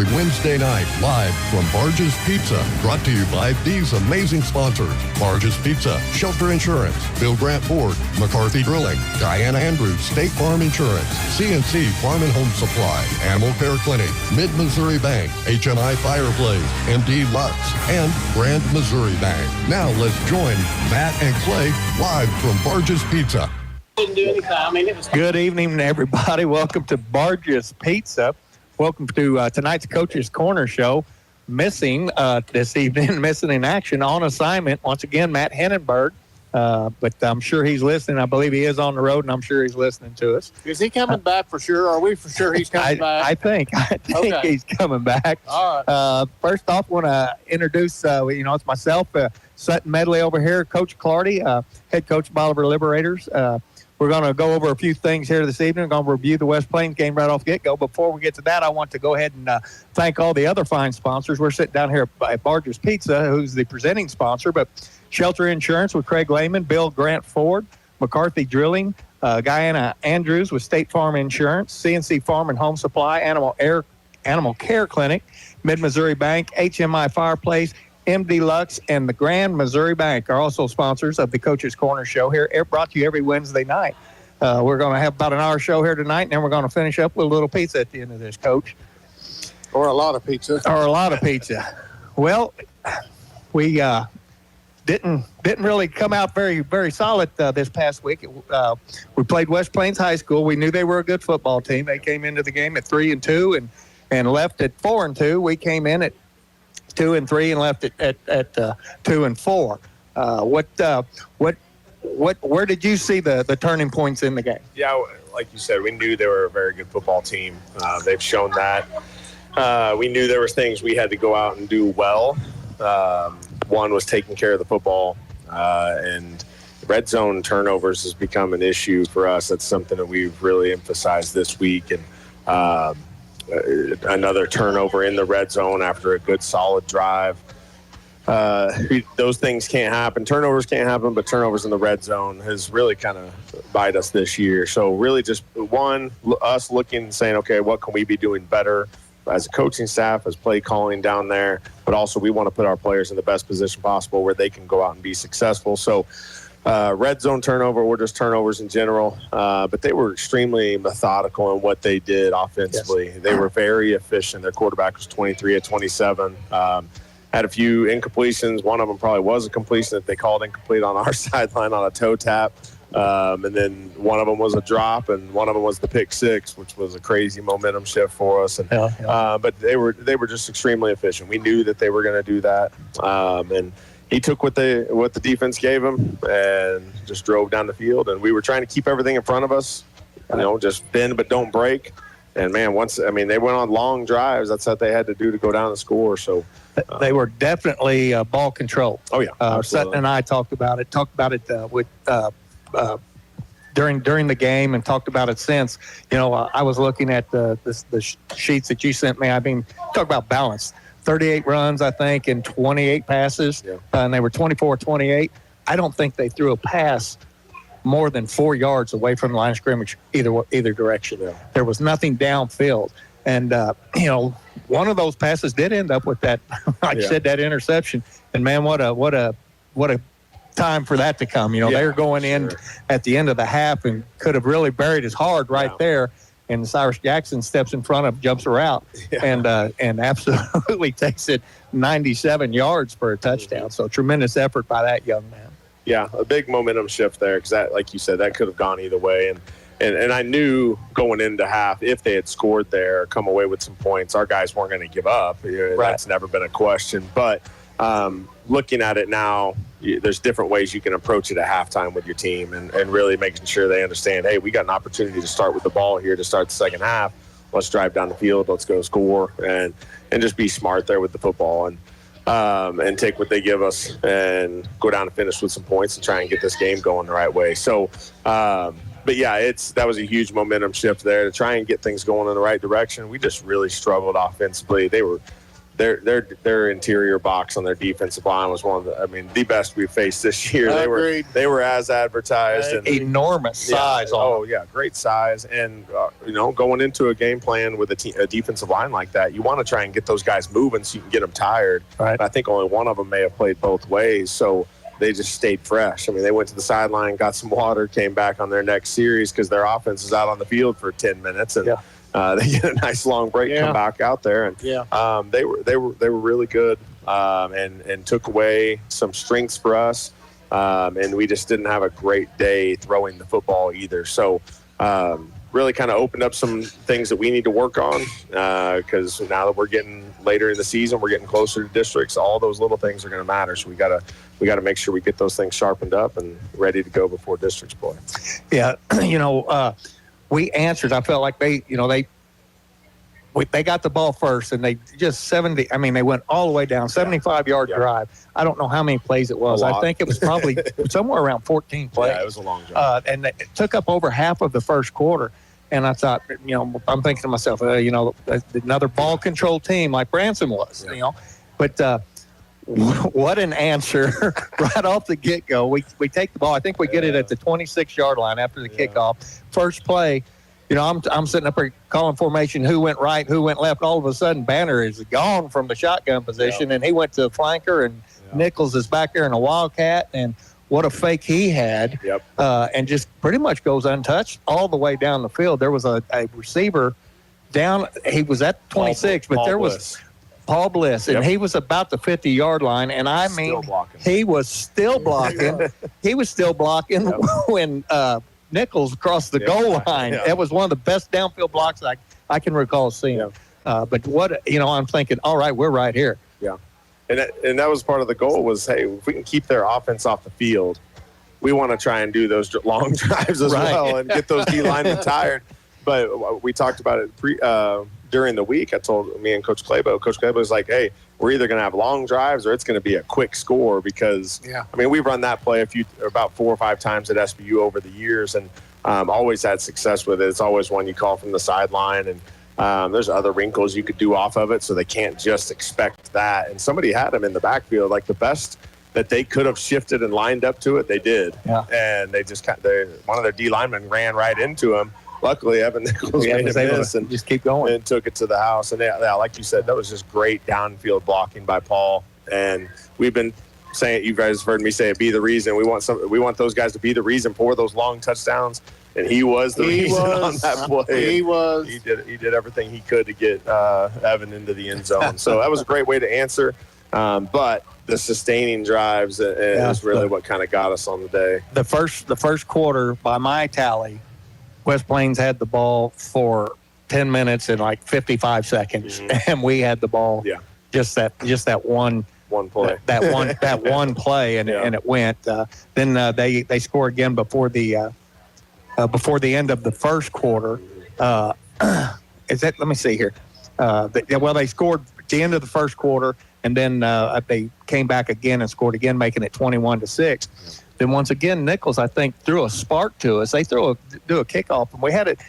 every Wednesday night live from Barge's Pizza. Brought to you by these amazing sponsors: Barge's Pizza, Shelter Insurance, Bill Grant Ford, McCarthy Drilling, Diana Andrews, State Farm Insurance, CNC Farm and Home Supply, Animal Care Clinic, Mid-Missouri Bank, HMI Fireplace, MD Lux, and Grand Missouri Bank. Now let's join Matt and Clay live from Barge's Pizza. Good evening, everybody. Welcome to Barge's Pizza. Welcome to tonight's Coach's Corner show. Missing this evening, missing in action on assignment. Once again, Matt Hennenberg. But I'm sure he's listening. I believe he is on the road, and I'm sure he's listening to us. Is he coming back for sure? Are we for sure he's coming back? I think Okay. he's coming back. All right. First off, I want to introduce, it's myself, Sutton Medley over here, Coach Clardy, head coach, Bolivar Liberators. We're going to go over a few things here this evening. We're going to review the West Plains game right off get-go. Before we get to that, I want to go ahead and thank all the other fine sponsors. We're sitting down here at Barge's Pizza, who's the presenting sponsor, but Shelter Insurance with Craig Lehman, Bill Grant Ford, McCarthy Drilling, Diana Andrews with State Farm Insurance, CNC Farm and Home Supply, Animal Care Clinic, Mid-Missouri Bank, HMI Fireplace, MD Lux, and the Grand Missouri Bank are also sponsors of the Coach's Corner show here. Brought to you every Wednesday night. We're going to have about an hour show here tonight, and then we're going to finish up with a little pizza at the end of this, Coach. Or a lot of pizza. Well, we didn't really come out very, very solid this past week. We played West Plains High School. We knew they were a good football team. They came into the game at 3-2 and left at 4-2. We came in at 2-3 and left it at 2-4. Where did you see the turning points in the game? Yeah, like you said, we knew they were a very good football team. They've shown that. We knew there was things we had to go out and do well. One was taking care of the football, and red zone turnovers has become an issue for us. That's something that we've really emphasized this week, and another turnover in the red zone after a good solid drive. Those things can't happen. Turnovers can't happen, but turnovers in the red zone has really kind of bite us this year. So really just us looking and saying, okay, what can we be doing better as a coaching staff, as play calling down there, but also we want to put our players in the best position possible where they can go out and be successful. So red zone turnover, or just turnovers in general, but they were extremely methodical in what they did offensively. Yes. They were very efficient. Their quarterback was 23 of 27. Had a few incompletions. One of them probably was a completion that they called incomplete on our sideline on a toe tap. And then one of them was a drop, and one of them was the pick six, which was a crazy momentum shift for us. And but they were just extremely efficient. We knew that they were going to do that. And he took what the defense gave him and just drove down the field. And we were trying to keep everything in front of us, just bend but don't break. And, man, they went on long drives. That's what they had to do to go down and score. So they were definitely ball control. Oh, yeah. Sutton and I talked about it with during the game and talked about it since. I was looking at the sheets that you sent me. Talk about balance. 38 runs, I think, and 28 passes, and they were 24-28. I don't think they threw a pass more than 4 yards away from the line of scrimmage either direction. Yeah. There was nothing downfield. And, one of those passes did end up with that, you said, that interception. And, man, what a time for that to come. They were going in at the end of the half and could have really buried his hard right there. And Cyrus Jackson steps in front of, jumps her out, and absolutely takes it 97 yards for a touchdown. So tremendous effort by that young man. Yeah, a big momentum shift there because that, like you said, that could have gone either way. And I knew going into half, if they had scored there, come away with some points, our guys weren't going to give up. Right. That's never been a question. But looking at it now, there's different ways you can approach it at halftime with your team and really making sure they understand, hey, we got an opportunity to start with the ball here to start the second half. Let's drive down the field. Let's go score and just be smart there with the football and take what they give us and go down and finish with some points and try and get this game going the right way. So, but yeah, that was a huge momentum shift there to try and get things going in the right direction. We just really struggled offensively. They their interior box on their defensive line was the best we faced this year. They were as advertised, and enormous size. Great size. And going into a game plan with a defensive line like that, you want to try and get those guys moving so you can get them tired. Right. But I think only one of them may have played both ways, so they just stayed fresh. I mean, they went to the sideline, got some water, came back on their next series because their offense is out on the field for 10 minutes, and they get a nice long break, come back out there, and they were really good, and took away some strengths for us, and we just didn't have a great day throwing the football either. So really kind of opened up some things that we need to work on, because now that we're getting later in the season, we're getting closer to districts. All those little things are going to matter. So we got to make sure we get those things sharpened up and ready to go before districts play. Yeah, we answered. I felt like they got the ball first, and they just they went all the way down, 75-yard drive. I don't know how many plays it was. I think it was probably somewhere around 14 plays. Yeah, it was a long drive. And it took up over half of the first quarter. And I thought, I'm thinking to myself, another ball control team like Branson was, But what an answer right off the get-go. We take the ball. I think we get it at the 26-yard line after the kickoff. First play, I'm sitting up here calling formation, who went right, who went left. All of a sudden, Banner is gone from the shotgun position, and he went to a flanker, and Nichols is back there in a wildcat, and what a fake he had, and just pretty much goes untouched all the way down the field. There was a receiver down. He was at 26, but there was Paul Bliss, and he was about the 50-yard line, and he was still blocking. He was still blocking when Nichols crossed the goal line. It was one of the best downfield blocks I can recall seeing. But I'm thinking, all right, we're right here. Yeah. And that was part of the goal was, hey, if we can keep their offense off the field, we want to try and do those long drives as well and get those D linemen tired. But we talked about it during the week. I told me and Coach Claybo. Coach Claybo was like, hey, we're either going to have long drives or it's going to be a quick score because, we've run that play about 4 or 5 times at SBU over the years and always had success with it. It's always one you call from the sideline, and there's other wrinkles you could do off of it, so they can't just expect that. And somebody had them in the backfield, like the best that they could have shifted and lined up to it, they did. Yeah. And they just one of their D linemen ran right into him. Luckily, Evan Nichols made a miss and just keep going and took it to the house. And like you said, that was just great downfield blocking by Paul. And we've been saying, you guys have heard me say it, be the reason. We want those guys to be the reason for those long touchdowns. And he was the reason on that play. He was. He did everything he could to get Evan into the end zone. So that was a great way to answer. But the sustaining drives is really what kind of got us on the day. The first quarter, by my tally, West Plains had the ball for 10 minutes and like 55 seconds, and we had the ball just that one play. that one play, and it went. Then they score again before the end of the first quarter. Let me see here. They scored at the end of the first quarter, and then they came back again and scored again, making it 21-6. Then once again, Nichols, I think, threw a spark to us. They do a kickoff, and we had it.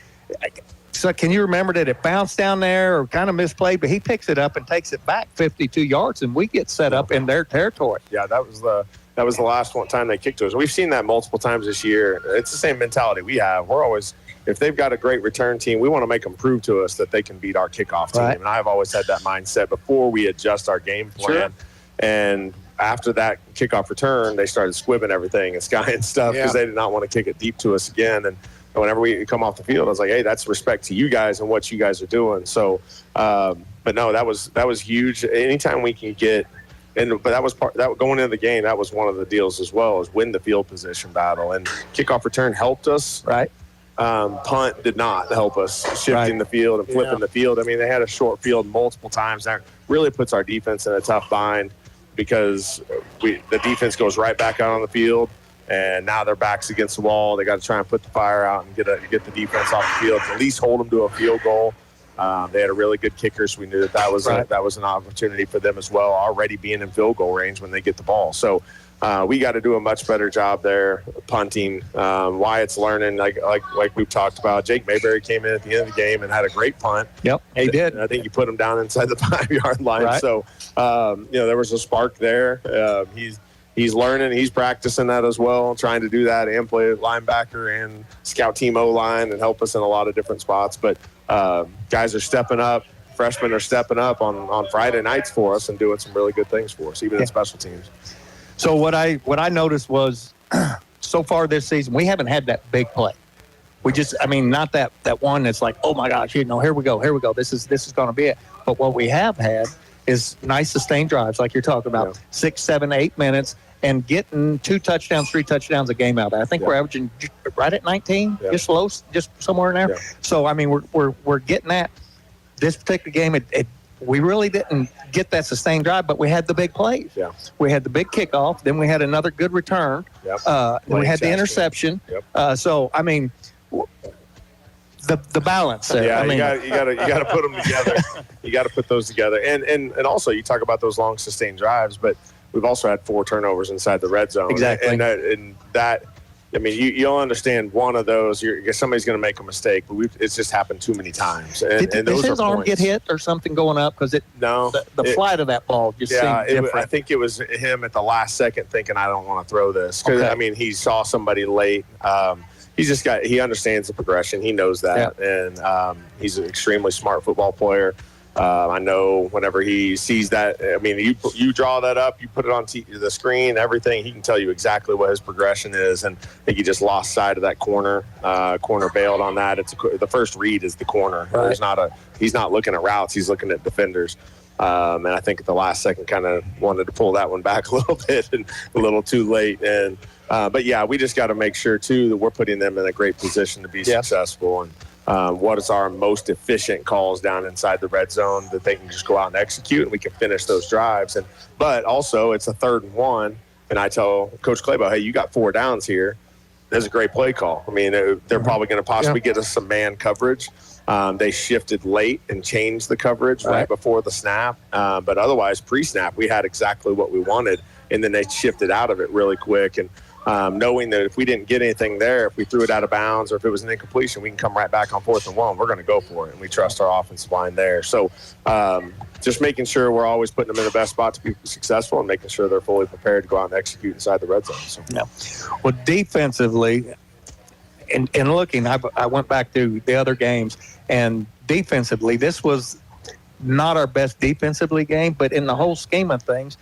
So can you remember that it bounced down there or kind of misplayed, but he picks it up and takes it back 52 yards, and we get set up in their territory. Yeah, that was the last time they kicked to us. We've seen that multiple times this year. It's the same mentality we have. We're always, if they've got a great return team, we want to make them prove to us that they can beat our kickoff team. Right. And I've always had that mindset before we adjust our game plan. Sure. And after that kickoff return, they started squibbing everything and sky and stuff because they did not want to kick it deep to us again. And whenever we come off the field, I was like, hey, that's respect to you guys and what you guys are doing. So, but no, that was huge. Anytime we can get, but that was going into the game. That was one of the deals as well, is win the field position battle. And kickoff return helped us. Right. Punt did not help us, shifting the field and flipping the field. I mean, they had a short field multiple times. That really puts our defense in a tough bind because the defense goes right back out on the field, and now their back's against the wall. They got to try and put the fire out and get the defense off the field, at least hold them to a field goal. They had a really good kicker, so we knew that was an opportunity for them as well, already being in field goal range when they get the ball. So we got to do a much better job there punting. Wyatt's learning, like we've talked about. Jake Mayberry came in at the end of the game and had a great punt. Yep, he did. I think he put him down inside the 5-yard line. Right. So, there was a spark there. He's learning. He's practicing that as well, trying to do that and play linebacker and scout team O-line and help us in a lot of different spots. But guys are stepping up. Freshmen are stepping up on Friday nights for us and doing some really good things for us, even in special teams. So what I noticed was so far this season, we haven't had that big play. We just, not that one that's like, oh my gosh, here we go. This is going to be it. But what we have had is nice sustained drives, like you're talking about, 6, 7, 8 minutes, and getting 2 touchdowns, 3 touchdowns a game out. I think we're averaging right at 19, just low, just somewhere in there. Yeah. So we're getting that. This particular game, we really didn't get that sustained drive, but we had the big plays. Yeah. We had the big kickoff, then we had another good return. Yep. Then we had the interception. Yep. The balance there. Yeah, you got to put them together. You got to put those together, and also you talk about those long sustained drives, but we've also had 4 turnovers inside the red zone. Exactly, and that. You'll understand one of those. Somebody's going to make a mistake, but it's just happened too many times. And those did his arm get hit or something going up? Because the flight of that ball just seemed different. I think it was him at the last second thinking, I don't want to throw this. Because, he saw somebody late. He understands the progression. He knows that. Yeah. And he's an extremely smart football player. I know whenever he sees that, you draw that up, you put it on the screen, everything, he can tell you exactly what his progression is. And I think he just lost sight of that corner. Corner bailed on that. The first read is the corner. Right. He's not looking at routes. He's looking at defenders. And I think at the last second kind of wanted to pull that one back a little bit and a little too late. And but we just got to make sure too that we're putting them in a great position to be successful. And what is our most efficient calls down inside the red zone that they can just go out and execute, and we can finish those drives. But also it's a 3rd and 1, and I tell Coach Claybo, hey, you got 4 downs here. That's a great play call. They're probably going to possibly get us some man coverage. They shifted late and changed the coverage right before the snap. But otherwise, pre-snap, we had exactly what we wanted, and then they shifted out of it really quick. And knowing that if we didn't get anything there, if we threw it out of bounds or if it was an incompletion, we can come right back on 4th and 1. We're going to go for it, and we trust our offensive line there. So just making sure we're always putting them in the best spot to be successful and making sure they're fully prepared to go out and execute inside the red zone. So. Yeah. Well, defensively, and looking, I went back through the other games, and defensively, this was not our best defensively game, but in the whole scheme of things,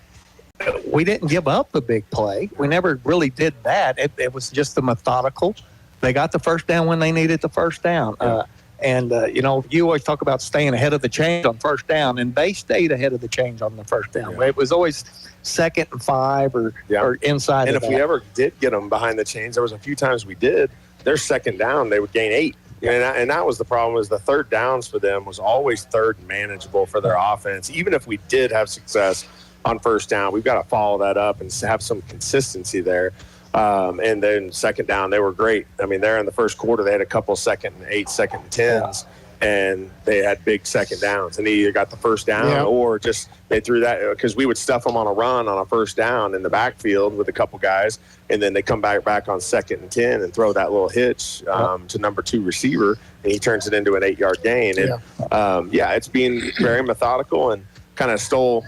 we didn't give up the big play. We never really did that. It was just the methodical. They got the first down when they needed the first down. You always talk about staying ahead of the change on first down, and they stayed ahead of the change on the first down. Yeah. It was always 2nd and 5 or inside and of that. And if we ever did get them behind the chains, there was a few times we did, their 2nd down, they would gain 8. And that was the problem, is the 3rd downs for them was always 3rd and manageable for their offense. Even if we did have success on first down, we've got to follow that up and have some consistency there. And then 2nd down, they were great. There in the first quarter, they had a couple 2nd and 8, 2nd and 10s, and they had big 2nd downs. And they either got the first down or just they threw that, because we would stuff them on a run on a first down in the backfield with a couple guys, and then they come back on 2nd and 10 and throw that little hitch to number 2 receiver, and he turns it into an 8-yard gain. And it's being very methodical and kind of stole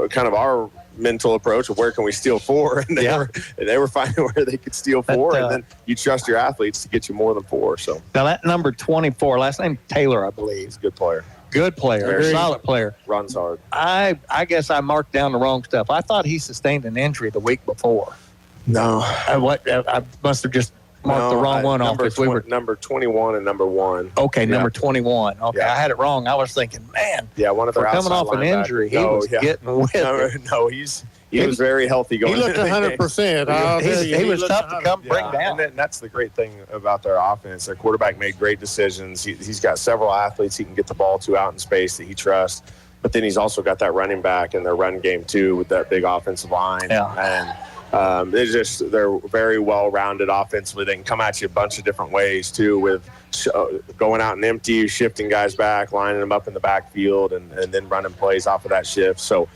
kind of our mental approach of where can we steal 4, and they were finding where they could steal 4, and then you trust your athletes to get you more than 4. So now that number 24, last name Taylor, I believe. He's a good player. Good player, very solid player. Runs hard. I guess I marked down the wrong stuff. I thought he sustained an injury the week before. No, I must have just marked the wrong one off. Number 21 and number 1. Okay, number 21. Okay, I had it wrong. I was thinking, man. Yeah, one of their coming off an injury. He was getting with it. No, he was very healthy going. He looked 100%. He was tough to come bring down. And that's the great thing about their offense. Their quarterback made great decisions. He's got several athletes he can get the ball to out in space that he trusts. But then he's also got that running back in their run game too with that big offensive line. Yeah. And they're very well-rounded offensively. They can come at you a bunch of different ways too, with going out and empty, shifting guys back, lining them up in the backfield, and then running plays off of that shift. So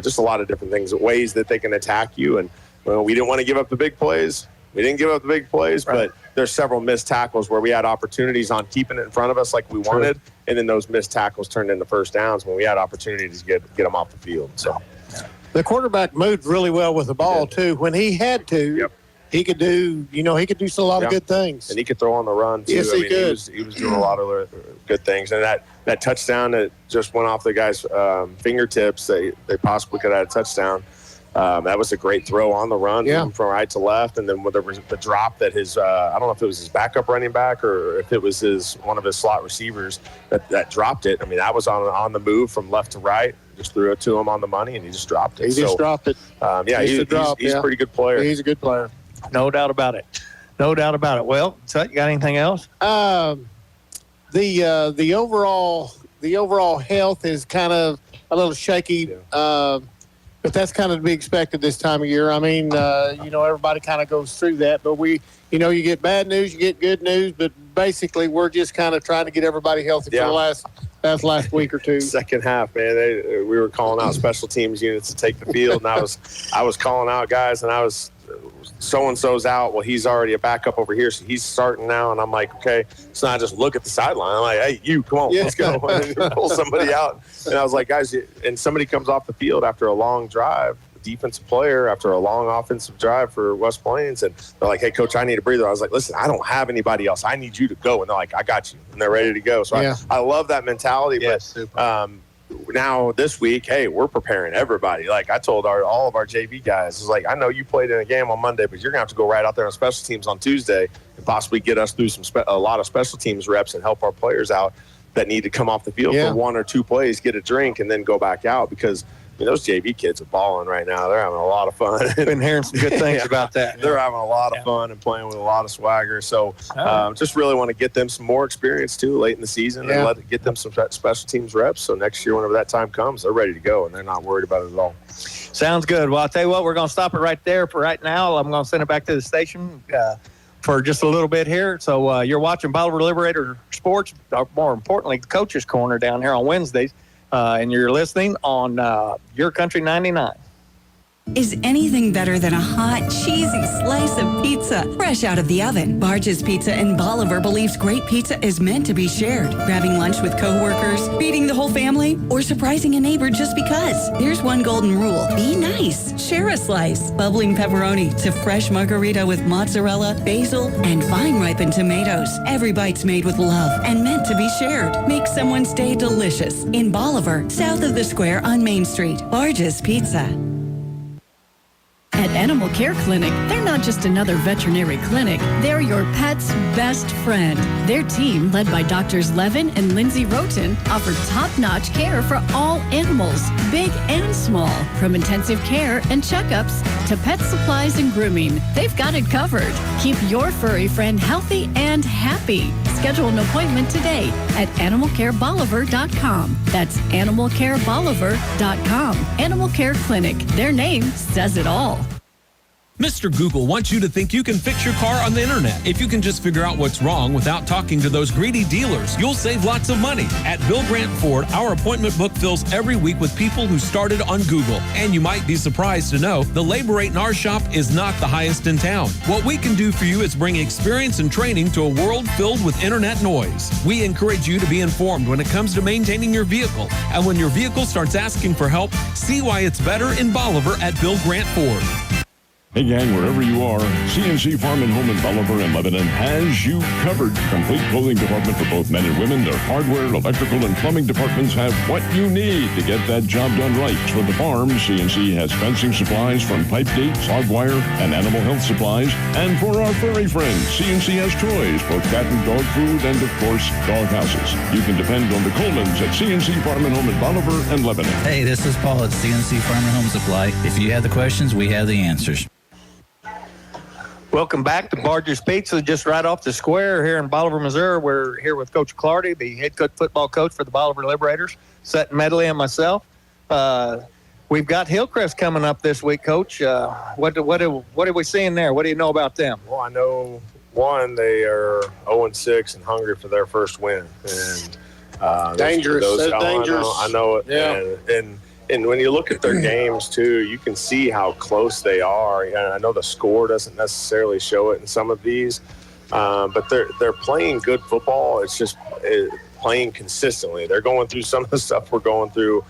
just a lot of different things, ways that they can attack you. And Well, we didn't want to give up the big plays. We didn't give up the big plays, right. but there's several missed tackles where we had opportunities on keeping it in front of us like we wanted, and then those missed tackles turned into first downs when we had opportunities to get them off the field. So the quarterback moved really well with the ball too. When he had to, he could do. He could do a lot of good things, and he could throw on the run too. Yes, he could. He was doing a lot of good things, and that touchdown that just went off the guy's fingertips, they possibly could have had a touchdown. That was a great throw on the run from right to left, and then with the drop that his I don't know if it was his backup running back or if it was one of his slot receivers that dropped it. I mean, that was on the move from left to right. Just threw it to him on the money, and he just dropped it. He just dropped it. He's a pretty good player. He's a good player. No doubt about it. No doubt about it. Well, Sut, you got anything else? The overall health is kind of a little shaky. But that's kind of to be expected this time of year. I mean, everybody kind of goes through that. But you get bad news, you get good news. But basically, we're just kind of trying to get everybody healthy for the last week or two. Second half, man, we were calling out special teams units to take the field, and I was calling out guys, and I was so-and-so's out. Well, he's already a backup over here, so he's starting now. And I'm like, okay, it's not just look at the sideline. I'm like, hey, you, come on, let's go. And pull somebody out. And I was like, guys, and somebody comes off the field after a long drive, a defensive player after a long offensive drive for West Plains, and they're like, hey, Coach, I need a breather. I was like, listen, I don't have anybody else. I need you to go. And they're like, I got you. And they're ready to go. So I love that mentality. Yes, but now this week, hey, we're preparing everybody. Like I told all of our JV guys, it's like, I know you played in a game on Monday, but you're gonna have to go right out there on special teams on Tuesday and possibly get us through a lot of special teams reps and help our players out that need to come off the field for one or two plays, get a drink, and then go back out because those JV kids are balling right now. They're having a lot of fun. Been hearing some good things about that. They're having a lot of fun and playing with a lot of swagger. So just really want to get them some more experience, too, late in the season and get them some special teams reps. So next year, whenever that time comes, they're ready to go, and they're not worried about it at all. Sounds good. Well, I'll tell you what, we're going to stop it right there for right now. I'm going to send it back to the station for just a little bit here. So you're watching Bolivar Liberator Sports, more importantly, Coach's Corner down here on Wednesdays. And you're listening on Your Country 99. Is anything better than a hot, cheesy slice of pizza fresh out of the oven? Barge's Pizza in Bolivar believes great pizza is meant to be shared. Grabbing lunch with coworkers, feeding the whole family, or surprising a neighbor just because. There's one golden rule. Be nice. Share a slice. Bubbling pepperoni to fresh margarita with mozzarella, basil, and fine ripened tomatoes. Every bite's made with love and meant to be shared. Make someone's day delicious. In Bolivar, south of the square on Main Street. Barge's Pizza. At Animal Care Clinic, they're not just another veterinary clinic. They're your pet's best friend. Their team, led by Doctors Levin and Lindsay Roten, offer top-notch care for all animals, big and small. From intensive care and checkups to pet supplies and grooming, they've got it covered. Keep your furry friend healthy and happy. Schedule an appointment today at animalcarebolivar.com. That's animalcarebolivar.com. Animal Care Clinic. Their name says it all. Mr. Google wants you to think you can fix your car on the internet. If you can just figure out what's wrong without talking to those greedy dealers, you'll save lots of money. At Bill Grant Ford, our appointment book fills every week with people who started on Google. And you might be surprised to know the labor rate in our shop is not the highest in town. What we can do for you is bring experience and training to a world filled with internet noise. We encourage you to be informed when it comes to maintaining your vehicle. And when your vehicle starts asking for help, see why it's better in Bolivar at Bill Grant Ford. Hey gang, wherever you are, CNC Farm and Home in Bolivar and Lebanon has you covered. Complete clothing department for both men and women. Their hardware, electrical, and plumbing departments have what you need to get that job done right. For the farm, CNC has fencing supplies from pipe gates, hog wire, and animal health supplies. And for our furry friends, CNC has toys for cat and dog food and, of course, dog houses. You can depend on the Colemans at CNC Farm and Home in Bolivar and Lebanon. Hey, this is Paul at CNC Farm and Home Supply. If you have the questions, we have the answers. Welcome back to Barge's Pizza, just right off the square here in Bolivar, Missouri. We're here with Coach Clardy, the head coach football coach for the Bolivar Liberators, Sutton Medley, and myself. We've got Hillcrest coming up this week, Coach. What are we seeing there? What do you know about them? Well, I know, one, they are 0-6 and hungry for their first win. And dangerous. Dangerous. I know it. Yeah. And And when you look at their games too, you can see how close they are. And I know the score doesn't necessarily show it in some of these, but they're playing good football. It's just playing consistently. They're going through some of the stuff we're going through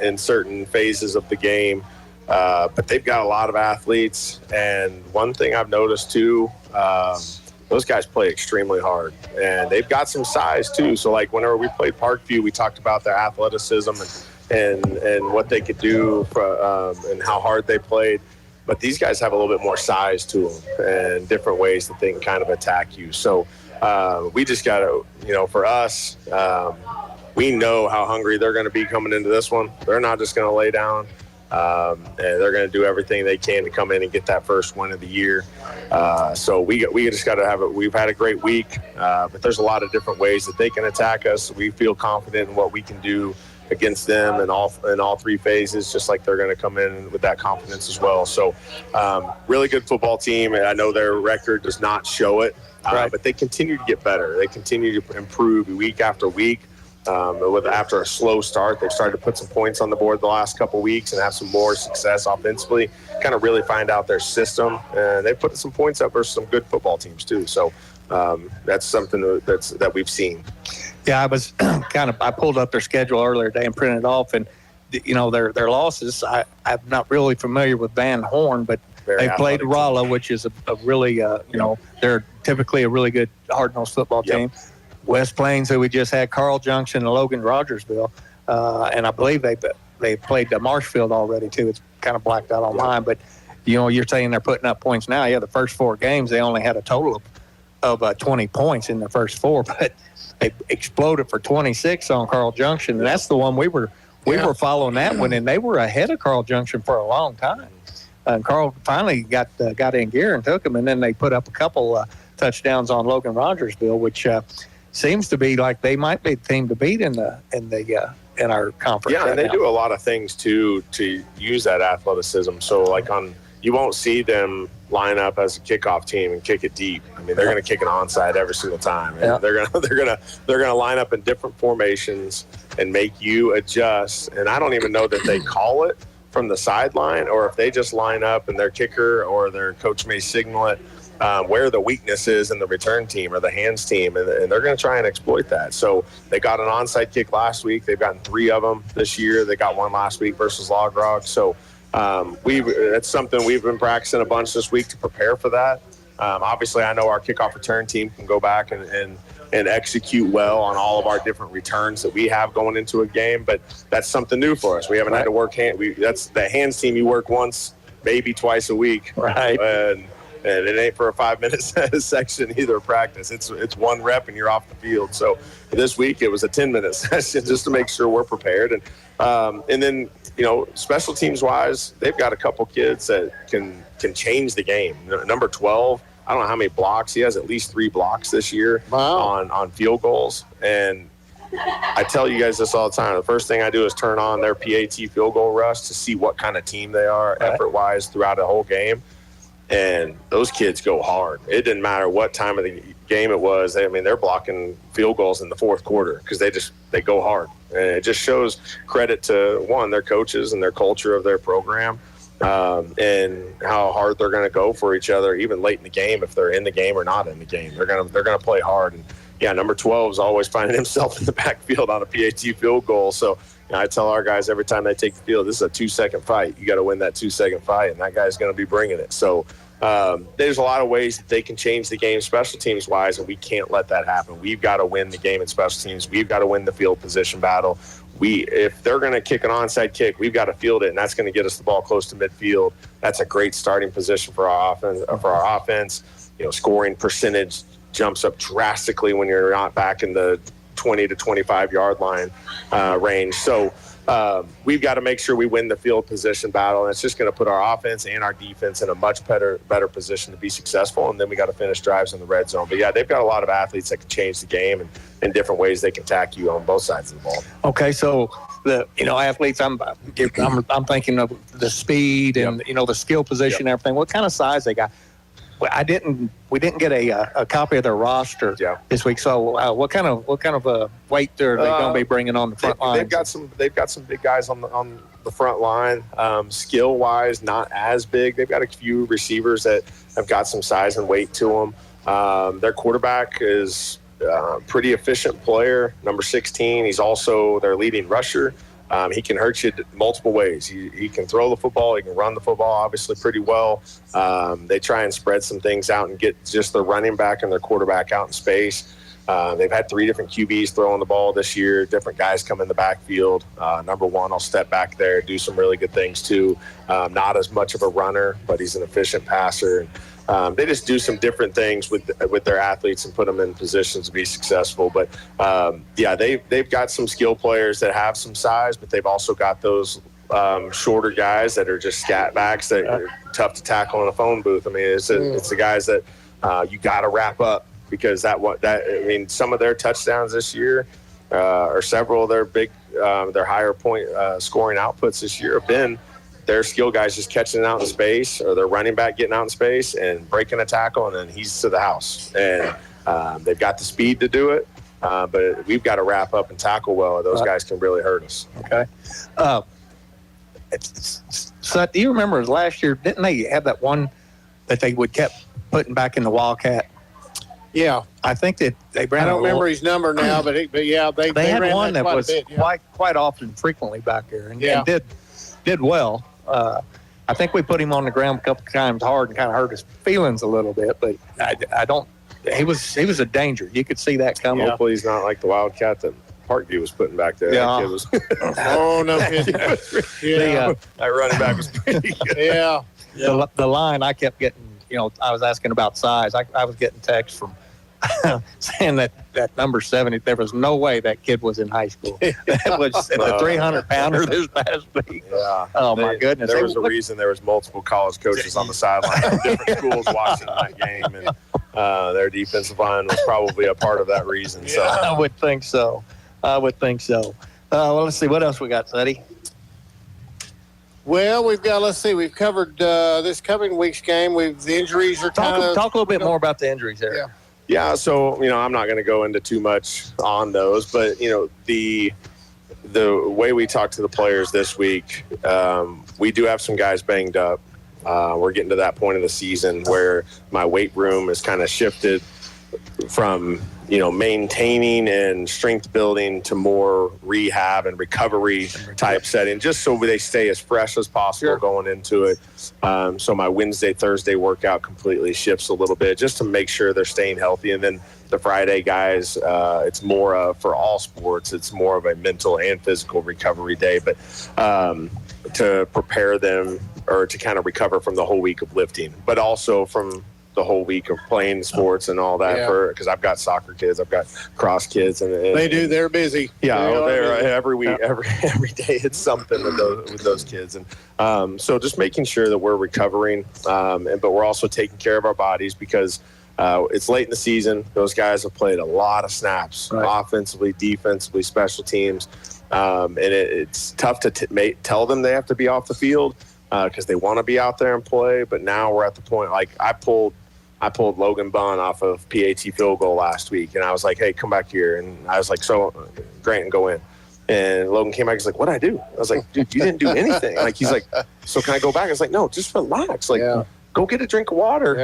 in certain phases of the game, but they've got a lot of athletes. And one thing I've noticed too, those guys play extremely hard, and they've got some size too. So like whenever we played Parkview, we talked about their athleticism and what they could do and how hard they played. But these guys have a little bit more size to them and different ways that they can kind of attack you. So we just got to, for us, we know how hungry they're going to be coming into this one. They're not just going to lay down. And they're going to do everything they can to come in and get that first win of the year. So we just got to have it. We've had a great week, but there's a lot of different ways that they can attack us. We feel confident in what we can do against them in all three phases, just like they're going to come in with that confidence as well. So really good football team, and I know their record does not show it, but they continue to get better. They continue to improve week after week. After a slow start, they've started to put some points on the board the last couple weeks and have some more success offensively, kind of really find out their system. And they put some points up versus some good football teams too. So that's something that we've seen. Yeah, I was I pulled up their schedule earlier today and printed it off, and their losses. I'm not really familiar with Van Horn, but they played Rolla, which is a really they're typically a really good hard-nosed football team. West Plains, who we just had, Carl Junction, and Logan Rogersville, and I believe they played Marshfield already too. It's kind of blacked out on mine, but you're saying they're putting up points now. Yeah, the first 4 games they only had a total of 20 points in the first 4, but they exploded for 26 on Carl Junction, and that's the one we were following that one, and they were ahead of Carl Junction for a long time. And Carl finally got in gear and took them, and then they put up a couple touchdowns on Logan Rogersville, which seems to be like they might be the team to beat in our conference. Yeah, and they do a lot of things too to use that athleticism. So like you won't see them line up as a kickoff team and kick it deep. I mean, they're going to kick an onside every single time. And they're going to line up in different formations and make you adjust. And I don't even know that they call it from the sideline, or if they just line up and their kicker or their coach may signal it where the weakness is in the return team or the hands team, and they're going to try and exploit that. So they got an onside kick last week. They've gotten 3 of them this year. They got 1 last week versus Log Rock. So that's something we've been practicing a bunch this week to prepare for that. Obviously, I know our kickoff return team can go back and execute well on all of our different returns that we have going into a game, but that's something new for us. We haven't had to work that's the hands team you work once, maybe twice a week. Right. And it ain't for a 5-minute section either practice. It's 1 rep and you're off the field. So this week it was a 10-minute session just to make sure we're prepared. And then, special teams wise, they've got a couple kids that can change the game. Number 12, I don't know how many blocks. He has at least 3 blocks this year on field goals. And I tell you guys this all the time. The first thing I do is turn on their PAT field goal rush to see what kind of team they are effort-wise throughout the whole game. And those kids go hard. It didn't matter what time of the game it was. They're blocking field goals in the 4th quarter because they go hard. And it just shows credit to, one, their coaches and their culture of their program, and how hard they're going to go for each other, even late in the game, if they're in the game or not in the game. They're going to play hard. And yeah, number 12 is always finding himself in the backfield on a PAT field goal. So I tell our guys every time they take the field, this is a 2-second fight. You got to win that 2-second fight, and that guy's going to be bringing it. So there's a lot of ways that they can change the game special teams wise, and we can't let that happen. We've got to win the game in special teams. We've got to win the field position battle. If they're going to kick an onside kick, we've got to field it, and that's going to get us the ball close to midfield. That's a great starting position for our offense. Scoring percentage jumps up drastically when you're not back in the 20 to 25 yard line range. So we've got to make sure we win the field position battle, and it's just going to put our offense and our defense in a much better position to be successul, and then we got to finish drives in the red zone. But yeah, they've got a lot of athletes that can change the game, and in different ways they can attack you on both sides of the ball. Okay, so the athletes, I'm thinking of the speed and the skill position and everything. What kind of size they got? we didn't get a copy of their roster this week. So what kind of weight are they going to be bringing on the front line? They've got some big guys on the front line. Skill wise, not as big. They've got a few receivers that have got some size and weight to them. Their quarterback is pretty efficient player, number 16. He's also their leading rusher. He can hurt you multiple ways. He can throw the football. He can run the football, obviously, pretty well. They try and spread some things out and get just their running back and their quarterback out in space. They've had 3 different QBs throwing the ball this year. Different guys come in the backfield. Number 1, I'll step back there, do some really good things, too. Not as much of a runner, but he's an efficient passer. They just do some different things with their athletes and put them in positions to be successful. But, they've got some skill players that have some size, but they've also got those shorter guys that are just scat backs that are tough to tackle in a phone booth. I mean, it's the guys that you got to wrap up because some of their touchdowns this year or several of their their higher point scoring outputs this year have been their skill guys just catching it out in space, or their running back getting out in space and breaking a tackle, and then he's to the house. And they've got the speed to do it, but we've got to wrap up and tackle well, or those guys can really hurt us. Okay. So, do you remember last year, didn't they have that one that they would kept putting back in the Wildcat? Yeah. I think that they ran. I don't remember his number now, but they had ran one that was quite often, frequently back there, and did well. I think we put him on the ground a couple of times hard and kind of hurt his feelings a little bit, but I don't. He was a danger. You could see that coming. Hopefully he's not like the Wildcat that Parkview was putting back there. Yeah. That kid was. Oh no! That running back was pretty good. Yeah. The line I kept getting. I was asking about size. I was getting texts from saying that number 70, there was no way that kid was in high school. That was a 300-pounder this past week. Yeah. Oh, my goodness. There was a reason there was multiple college coaches on the sideline from different schools watching that game, and their defensive line was probably a part of that reason. So I would think so. Well, let's see. What else we got, Suddy? Well, we've covered this coming week's game. The injuries are talk a little bit more about the injuries there. Yeah, so, I'm not going to go into too much on those, but, the way we talked to the players this week, we do have some guys banged up. We're getting to that point of the season where my weight room has kind of shifted from, maintaining and strength building to more rehab and recovery type setting, just so they stay as fresh as possible going into it. So my Wednesday, Thursday workout completely shifts a little bit just to make sure they're staying healthy. And then the Friday guys, it's more for all sports, it's more of a mental and physical recovery day, but to prepare them or to kind of recover from the whole week of lifting, but also from the whole week of playing sports and all that because I've got soccer kids, I've got cross kids, and they're busy. Yeah, they're every week, every day it's something with those kids, and so just making sure that we're recovering, but we're also taking care of our bodies because it's late in the season. Those guys have played a lot of snaps, offensively, defensively, special teams, and it's tough to tell them they have to be off the field because they want to be out there and play. But now we're at the point, like I pulled Logan Bunn off of PAT field goal last week, and I was like, hey, come back here. And I was like, so Grant, go in. And Logan came back, he's like, what'd I do? I was like, dude, you didn't do anything. Like, he's like, so can I go back? I was like, no, just relax. Like, go get a drink of water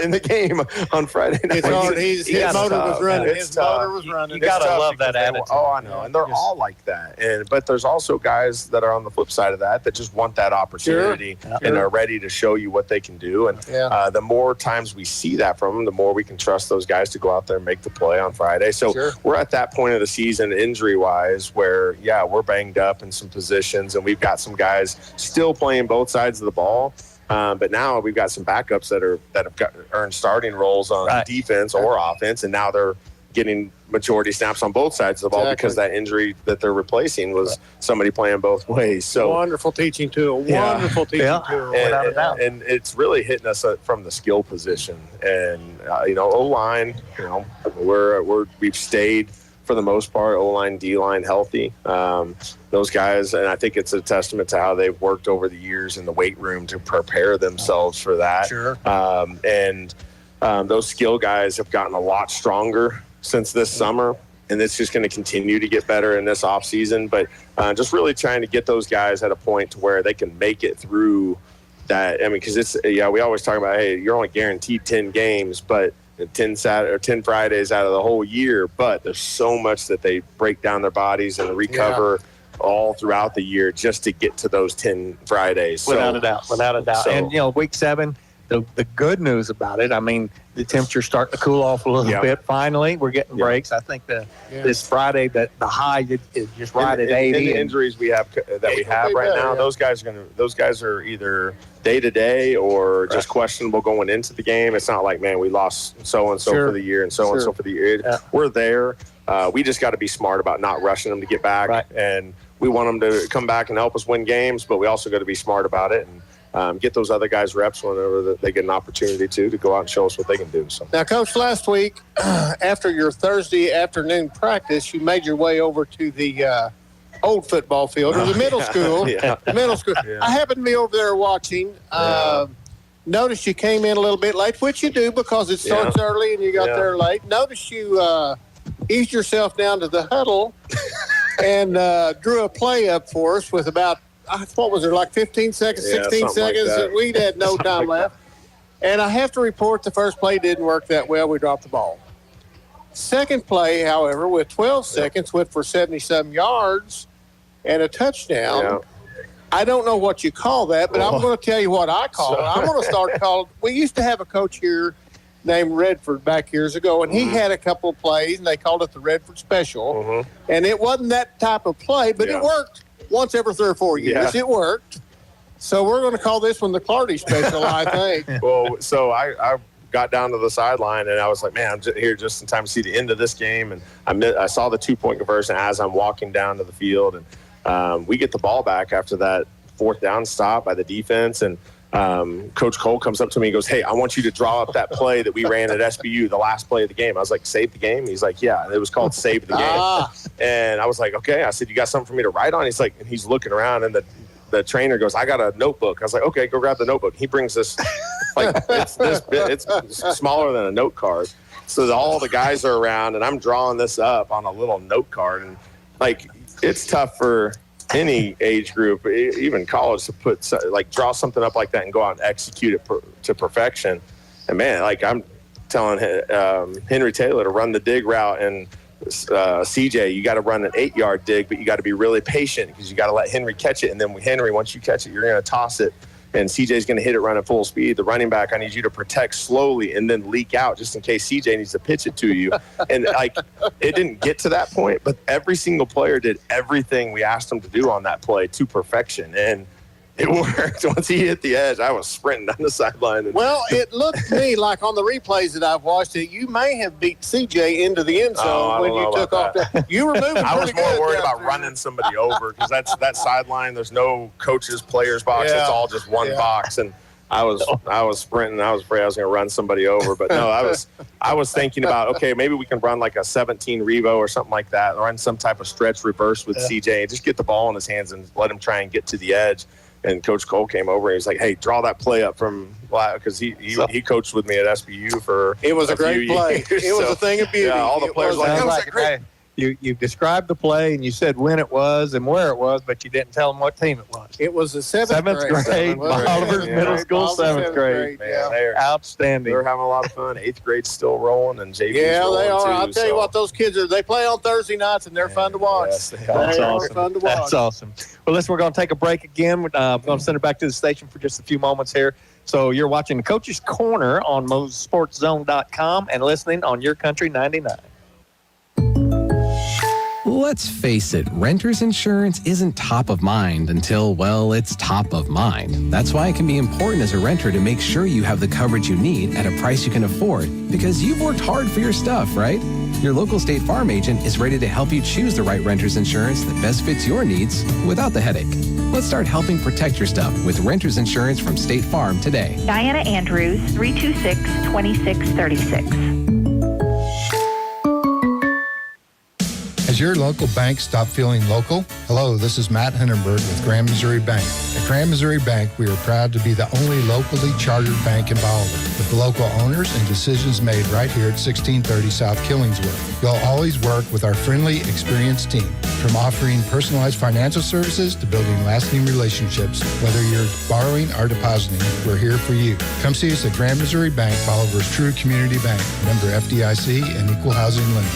in the game on Friday night. It's hard. His motor was running. His motor was running. You got to love that attitude. I know. And they're all like that. But there's also guys that are on the flip side of that just want that opportunity and are ready to show you what they can do. And the more times we see that from them, the more we can trust those guys to go out there and make the play on Friday. So we're at that point of the season injury-wise where, we're banged up in some positions, and we've got some guys still playing both sides of the ball. But now we've got some backups that have earned starting roles on defense or offense, and now they're getting majority snaps on both sides of the ball because that injury that they're replacing was somebody playing both ways. So wonderful teaching tool. Wonderful teaching tool. Without a doubt. And it's really hitting us from the skill position. And O-line, we've stayed for the most part, O-line, D-line healthy. Those guys, and I think it's a testament to how they've worked over the years in the weight room to prepare themselves for that. Sure. Those skill guys have gotten a lot stronger since this summer, and it's just going to continue to get better in this offseason. But just really trying to get those guys at a point to where they can make it through that. I mean, because we always talk about, hey, you're only guaranteed 10 games, but 10 Fridays out of the whole year. But there's so much that they break down their bodies and recover all throughout the year just to get to those 10 Fridays. Without a doubt. So, And, week 7, the good news about it, I mean, the temperature's starting to cool off a little bit. Finally, we're getting breaks. I think this Friday, the high is just right at 80. And the injuries we have right now, those guys are either day-to-day or just questionable going into the game. It's not like, man, we lost so-and-so for the year and so-and-so for the year. Yeah. We're there. We just got to be smart about not rushing them to get back. Right. And we want them to come back and help us win games, but we also got to be smart about it and get those other guys reps whenever they get an opportunity to go out and show us what they can do. So. Now, Coach, last week, after your Thursday afternoon practice, you made your way over to the old football field, or the middle school. The middle school. Yeah. I happened to be over there watching. Noticed you came in a little bit late, which you do because it starts early and you got there late. Noticed you eased yourself down to the huddle and drew a play up for us with about, what was there, like 15 seconds, 16 seconds? Like we'd had no time left. And I have to report the first play didn't work that well. We dropped the ball. Second play, however, with 12 seconds, went for 77 yards and a touchdown. Yeah. I don't know what you call that, but I'm going to tell you what I call it. I'm going to start calling. We used to have a coach here named Redford back years ago, and he had a couple of plays, and they called it the Redford Special. And it wasn't that type of play, but it worked once every 3 or 4 years. It worked. So we're going to call this one the Clardy Special, I think. Well, so I got down to the sideline, and I was like, man, I'm just here just in time to see the end of this game. And I saw the 2-point conversion as I'm walking down to the field. And we get the ball back after that 4th down stop by the defense. And Coach Cole comes up to me and goes, hey, I want you to draw up that play that we ran at SBU, the last play of the game. I was like, save the game? He's like, yeah. It was called Save the Game. And I was like, okay. I said, you got something for me to write on? He's like, and he's looking around, and the trainer goes, I got a notebook. I was like, okay, go grab the notebook. He brings this, like, it's this bit, it's smaller than a note card. So all the guys are around, and I'm drawing this up on a little note card. And, like, it's tough for any age group, even college, to draw something up like that and go out and execute it to perfection. And, man, like, I'm telling Henry Taylor to run the dig route, and CJ, you got to run an 8-yard dig, but you got to be really patient because you got to let Henry catch it. And then Henry, once you catch it, you're going to toss it, and CJ's going to hit it running full speed. The running back, I need you to protect slowly and then leak out just in case CJ needs to pitch it to you. And, like, it didn't get to that point, but every single player did everything we asked them to do on that play to perfection. And it worked. Once he hit the edge, I was sprinting down the sideline. Well, it looked to me like on the replays that I've watched it, you may have beat CJ into the end zone when you took off. You were moving. I was more worried about running somebody over because that sideline. There's no coaches, players box. It's all just one box, and I was sprinting. I was afraid I was going to run somebody over, but no, I was thinking about, okay, maybe we can run like a 17 Revo or something like that, run some type of stretch reverse with CJ, and just get the ball in his hands and let him try and get to the edge. And Coach Cole came over and he's like, hey, draw that play up from – because he coached with me at SBU for It was a great play. It was a thing of beauty. Yeah, all the players like great. You described the play, and you said when it was and where it was, but you didn't tell them what team it was. It was the seventh grade. Bolivar's middle school, 7th grade. Man, outstanding. They're having a lot of fun. 8th grade's still rolling, and JV's rolling they are. too, I'll tell you what, those kids are. They play on Thursday nights, and they're fun to watch. Yes, they are. That's awesome. Fun to watch. That's awesome. Well, listen, we're going to take a break again. We're going to send it back to the station for just a few moments here. So you're watching Coach's Corner on MoseSportsZone.com and listening on Your Country 99. Let's face it, renter's insurance isn't top of mind until, well, it's top of mind. That's why it can be important as a renter to make sure you have the coverage you need at a price you can afford, because you've worked hard for your stuff, right? Your local State Farm agent is ready to help you choose the right renter's insurance that best fits your needs without the headache. Let's start helping protect your stuff with renter's insurance from State Farm today. Diana Andrews, 326-2636. your local bank stop feeling local? Hello, this is Matt Hennenberg with Grand Missouri Bank. At Grand Missouri Bank, we are proud to be the only locally chartered bank in Bolivar, with local owners and decisions made right here at 1630 South Killingsworth. You'll always work with our friendly, experienced team. From offering personalized financial services to building lasting relationships, whether you're borrowing or depositing, we're here for you. Come see us at Grand Missouri Bank, Bolivar's true community bank, member FDIC and equal housing lender.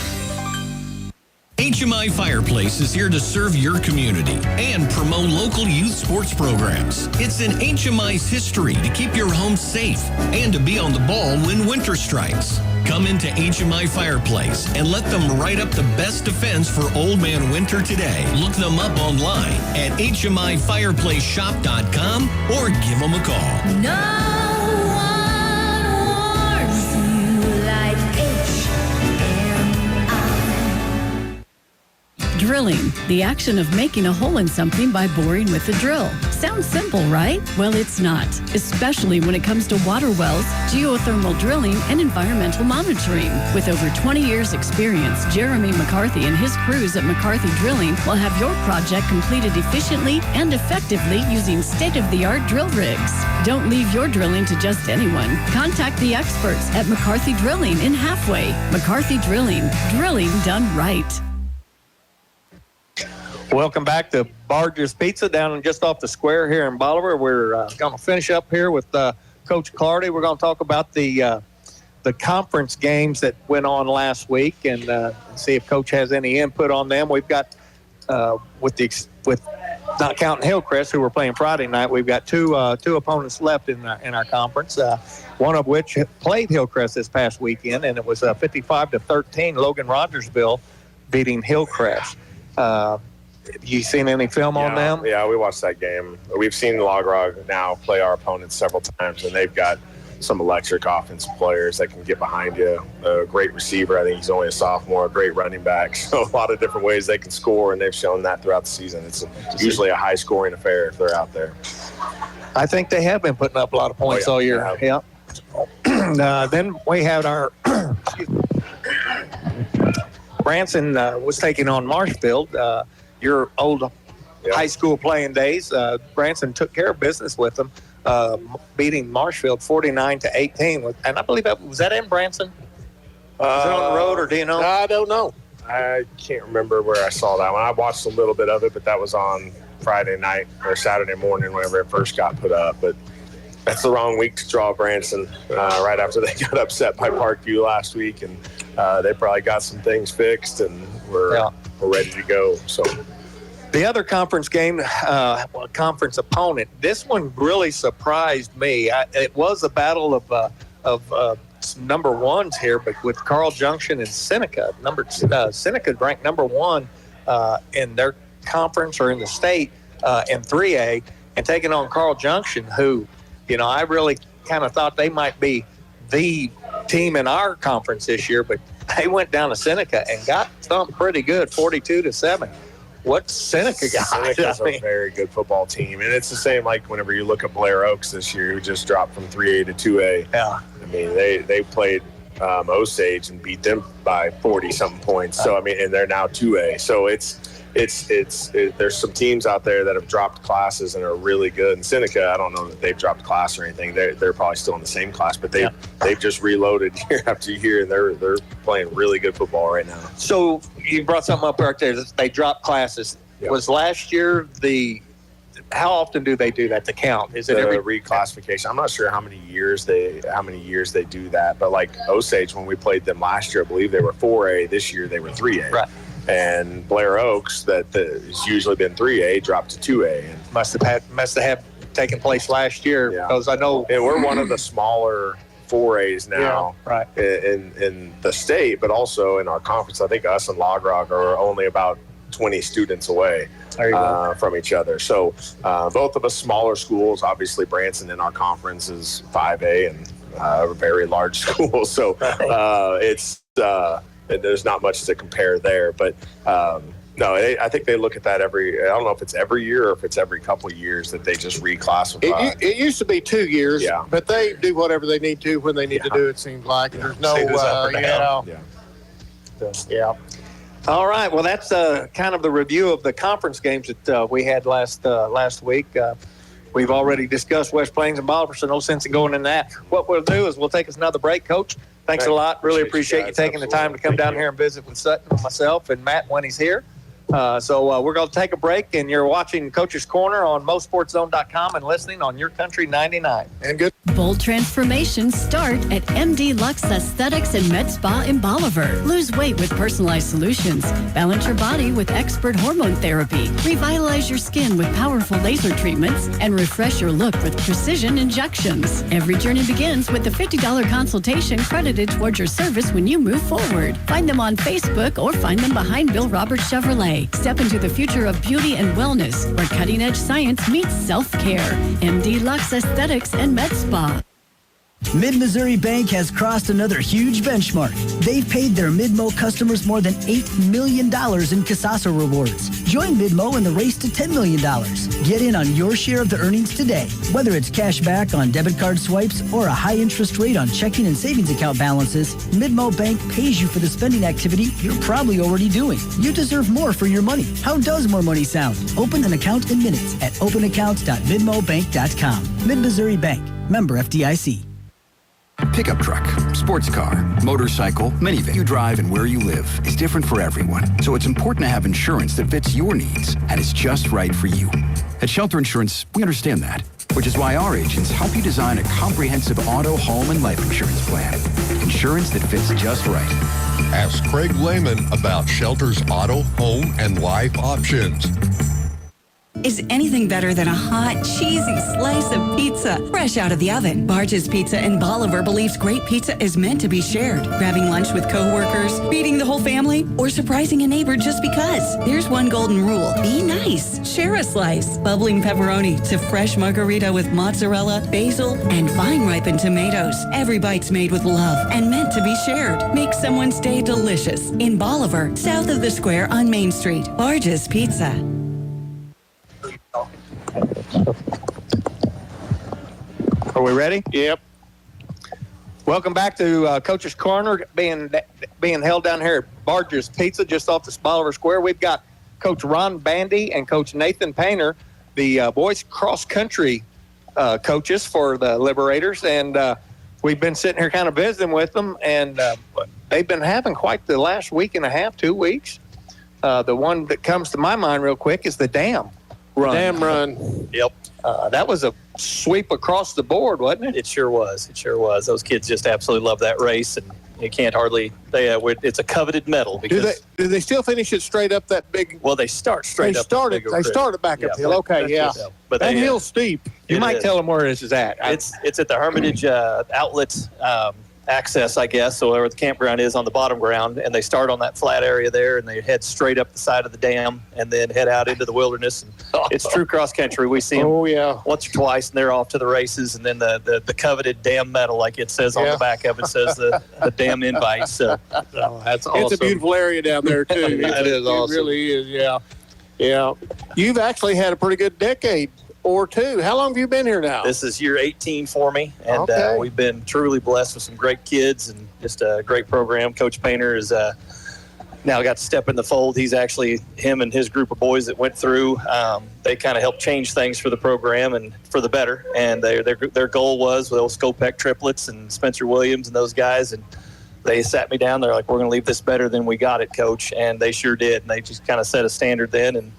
HMI Fireplace is here to serve your community and promote local youth sports programs. It's in HMI's history to keep your home safe and to be on the ball when winter strikes. Come into HMI Fireplace and let them write up the best defense for Old Man Winter today. Look them up online at HMIFireplaceShop.com or give them a call. Drilling, the action of making a hole in something by boring with a drill. Sounds simple, right? Well, it's not, especially when it comes to water wells, geothermal drilling, and environmental monitoring. With over 20 years experience, Jeremy McCarthy and his crews at McCarthy Drilling will have your project completed efficiently and effectively using state-of-the-art drill rigs. Don't leave your drilling to just anyone. Contact the experts at McCarthy Drilling in Halfway. McCarthy Drilling done right. Welcome back to Barge's Pizza down just off the square here in Bolivar. We're going to finish up here with Coach Clardy. We're going to talk about the conference games that went on last week and see if Coach has any input on them. We've got with not counting Hillcrest, who we're playing Friday night, we've got two opponents left in our conference. One of which played Hillcrest this past weekend, and it was 55-13. Logan Rogersville beating Hillcrest. You seen any film on them? Yeah, we watched that game. We've seen Log Rock now play our opponents several times, and they've got some electric offensive players that can get behind you. A great receiver. I think he's only a sophomore. A great running back. So a lot of different ways they can score, and they've shown that throughout the season. It's usually a high-scoring affair if they're out there. I think they have been putting up a lot of points all year. Yeah. Then we had our Branson was taking on Marshfield. Your old high school playing days. Branson took care of business with them, beating Marshfield 49-18. And I believe was that in Branson? Was it on the road, or do you know? I don't know. I can't remember where I saw that one. I watched a little bit of it, but that was on Friday night or Saturday morning whenever it first got put up. But that's the wrong week to draw Branson right after they got upset by Parkview last week, and they probably got some things fixed, and we're ready to go. So the other conference game, conference opponent, this one really surprised me. It was a battle of some number ones here, but with Carl Junction and Seneca. Seneca ranked number one in their conference or in the state in 3A, and taking on Carl Junction, who, I really kind of thought they might be the team in our conference this year, but they went down to Seneca and got thumped pretty good, 42-7. What's Seneca got? Seneca's a very good football team, and it's the same like whenever you look at Blair Oaks this year, who just dropped from 3A to 2A. Yeah. I mean, they played Osage and beat them by 40-something points. So, I mean, and they're now 2A. So it's there's some teams out there that have dropped classes and are really good. And Seneca, I don't know that they've dropped class or anything. They're probably still in the same class, but they've just reloaded year after year, and they're playing really good football right now. So you brought something up right there. They dropped classes. Yep. Was last year how often do they do that to count? Is it every reclassification? I'm not sure how many years they do that, but like Osage, when we played them last year, I believe they were 4A. This year they were 3A. Right. And Blair Oaks, that has usually been 3A, dropped to 2A. And must have taken place last year, because I know. And we're one of the smaller 4As now, right, in the state, but also in our conference. I think us and Log Rock are only about 20 students away from each other. So both of us smaller schools. Obviously, Branson in our conference is 5A and a very large school. So there's not much to compare there. But no, I think they look at that I don't know if it's every year or if it's every couple of years that they just reclassify. It used to be 2 years, yeah, but they do whatever they need to when they need to do it, seems like. There's no, All right. Well, that's kind of the review of the conference games that we had last week. We've already discussed West Plains and Bolivar, so no sense in going in that. What we'll do is we'll take us another break, Coach. Thanks a lot. Really appreciate you taking the time to come down here and visit with Sutton and myself and Matt when he's here. So we're going to take a break, and you're watching Coach's Corner on MoSportsZone.com and listening on Your Country 99. And good. Bold transformations start at MD Lux Aesthetics and Med Spa in Bolivar. Lose weight with personalized solutions. Balance your body with expert hormone therapy. Revitalize your skin with powerful laser treatments. And refresh your look with precision injections. Every journey begins with a $50 consultation credited towards your service when you move forward. Find them on Facebook or find them behind Bill Roberts Chevrolet. Step into the future of beauty and wellness, where cutting-edge science meets self-care. MD Lux Aesthetics and Med Spa. Mid-Missouri Bank has crossed another huge benchmark. They've paid their Midmo customers more than $8 million in Casasa rewards. Join Midmo in the race to $10 million. Get in on your share of the earnings today. Whether it's cash back on debit card swipes or a high interest rate on checking and savings account balances, Midmo Bank pays you for the spending activity you're probably already doing. You deserve more for your money. How does more money sound? Open an account in minutes at openaccounts.midmobank.com. Mid-Missouri Bank. Member FDIC. Pickup truck, sports car, motorcycle, minivan. You drive and where you live is different for everyone. So it's important to have insurance that fits your needs and is just right for you. At Shelter Insurance, we understand that, which is why our agents help you design a comprehensive auto, home, and life insurance plan. Insurance that fits just right. Ask Craig Lehman about Shelter's auto, home, and life options. Is anything better than a hot, cheesy slice of pizza fresh out of the oven? Barge's Pizza in Bolivar believes great pizza is meant to be shared. Grabbing lunch with coworkers, feeding the whole family, or surprising a neighbor just because. There's one golden rule. Be nice. Share a slice. Bubbling pepperoni to fresh margarita with mozzarella, basil, and vine-ripened tomatoes. Every bite's made with love and meant to be shared. Make someone's day delicious. In Bolivar, south of the square on Main Street. Barge's Pizza. Are we ready? Yep. Welcome back to Coach's Corner, being held down here at Barge's Pizza, just off the Bolivar Square. We've got Coach Ron Bandy and Coach Nathan Painter, the boys cross-country coaches for the Liberators, and we've been sitting here kind of visiting with them, and they've been having quite the last week and a half, 2 weeks. The one that comes to my mind real quick is the dam run. Dam run. Yep. That was a sweep across the board, wasn't it? It sure was. It sure was. Those kids just absolutely love that race, and you can't hardly. It's a coveted medal because. Do they still finish it straight up that big? Well, they start straight up. They started back uphill. Okay, yeah. But that hill's steep. You might tell them where this is at. It's at the Hermitage outlet access, I guess, so where the campground is on the bottom ground, and they start on that flat area there, and they head straight up the side of the dam and then head out into the wilderness. And it's true cross country. We see them once or twice, and they're off to the races, and then the coveted dam medal, like it says on the back of it, says the dam invite. So that's awesome. It's a beautiful area down there too. It is awesome. It really is. Yeah. You've actually had a pretty good decade or two. How long have you been here now? This is year 18 for me, and we've been truly blessed with some great kids and just a great program. Coach Painter is now got to step in the fold. He's actually, him and his group of boys that went through, they kind of helped change things for the program and for the better. And their goal was with those Skopek triplets and Spencer Williams and those guys, and they sat me down. They're like, we're going to leave this better than we got it, Coach. And they sure did. And they just kind of set a standard then, and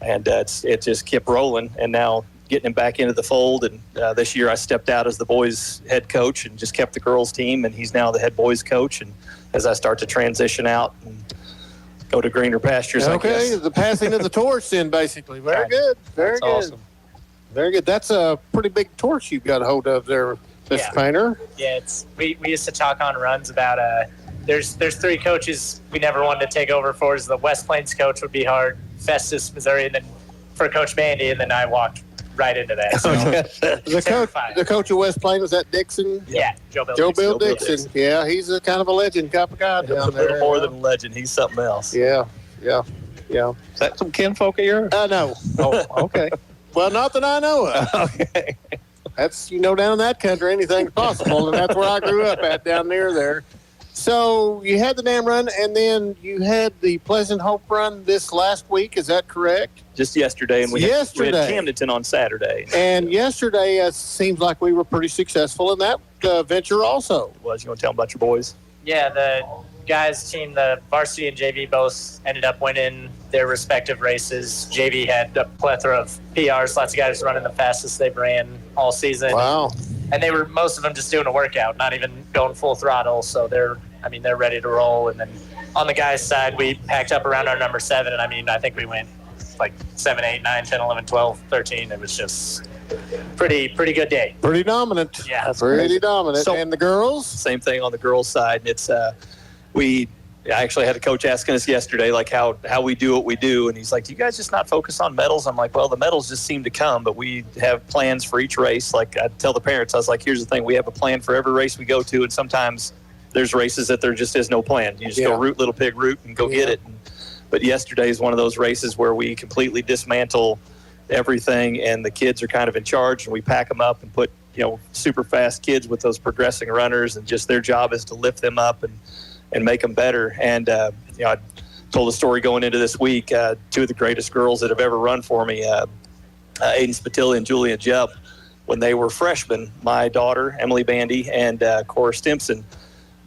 it just kept rolling, and now getting him back into the fold. And this year I stepped out as the boys head coach and just kept the girls team, and he's now the head boys coach. And as I start to transition out and go to greener pastures, I guess. The passing of the torch then, basically. Very good. Very good. Awesome. Very good. That's a pretty big torch you've got a hold of there, Mr. Painter. Yeah, we used to talk on runs about there's 3 coaches we never wanted to take over for. The West Plains coach would be hard, Festus, Missouri, and then for Coach Bandy, and then I walked right into that. So the coach of West Plains, was that Dixon? Yeah, Joe Bill Dixon. Yeah, he's a kind of a legend type of guy down there. A little more than a legend. He's something else. Yeah. Is that some kinfolk of yours? No. Oh, okay. Well, not that I know of. Okay. That's, down in that country, anything's possible, and that's where I grew up at, down near there. So you had the Dam Run, and then you had the Pleasant Hope Run this last week. Is that correct? Just yesterday, and we had Camdenton on Saturday. And yesterday, it seems like we were pretty successful in that venture also. You want to tell them about your boys? Yeah, the guys team, the varsity and JV both ended up winning their respective races. JV had a plethora of PRs, lots of guys running the fastest they've ran all season. Wow. And they were, most of them, just doing a workout, not even going full throttle. So they're ready to roll. And then on the guys' side, we packed up around our number 7. And I think we went like 7, 8, 9, 10, 11, 12, 13. It was just pretty good day. Pretty dominant. Yeah. That's pretty dominant. So, and the girls? Same thing on the girls' side. It's I actually had a coach asking us yesterday, like how we do what we do. And he's like, do you guys just not focus on medals? I'm like, well, the medals just seem to come, but we have plans for each race. Like I tell the parents, I was like, here's the thing. We have a plan for every race we go to. And sometimes there's races that there just is no plan. You just go root, little pig, root, and go get it. But yesterday is one of those races where we completely dismantle everything, and the kids are kind of in charge, and we pack them up and put, super fast kids with those progressing runners, and just their job is to lift them up and make them better. And, I told a story going into this week, 2 of the greatest girls that have ever run for me, Aiden Spatili and Julia Jupp, when they were freshmen, my daughter, Emily Bandy, and Cora Stimpson,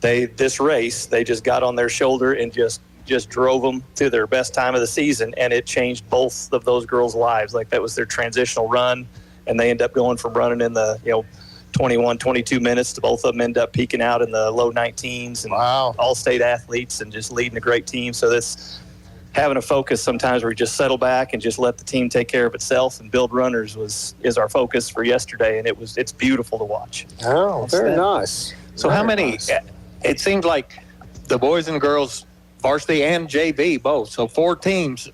this race, they just got on their shoulder and just drove them to their best time of the season, and it changed both of those girls' lives. Like that was their transitional run, and they end up going from running in the 21, 22 minutes to both of them end up peaking out in the low 19s, and all-state athletes, and just leading a great team. So this having a focus sometimes where we just settle back and just let the team take care of itself and build runners is our focus for yesterday, and it's beautiful to watch. Oh, very nice. So how many? It seems like the boys and girls, varsity and JV both. So 4 teams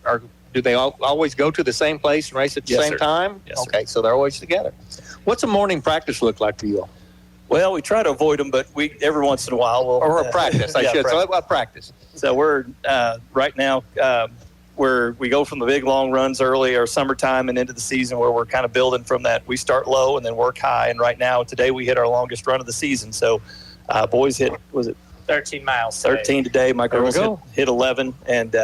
do they always go to the same place and race at the same time? Yes, okay, so they're always together. What's a morning practice look like for you all? Well, we try to avoid them, but every once in a while we'll... Or a practice, I should. So what practice? So we're, right now, we go from the big long runs early or summertime and into the season where we're kind of building from that. We start low and then work high. And right now, today, we hit our longest run of the season. So boys hit, was it? 13 miles. 13 today. My girls hit 11. And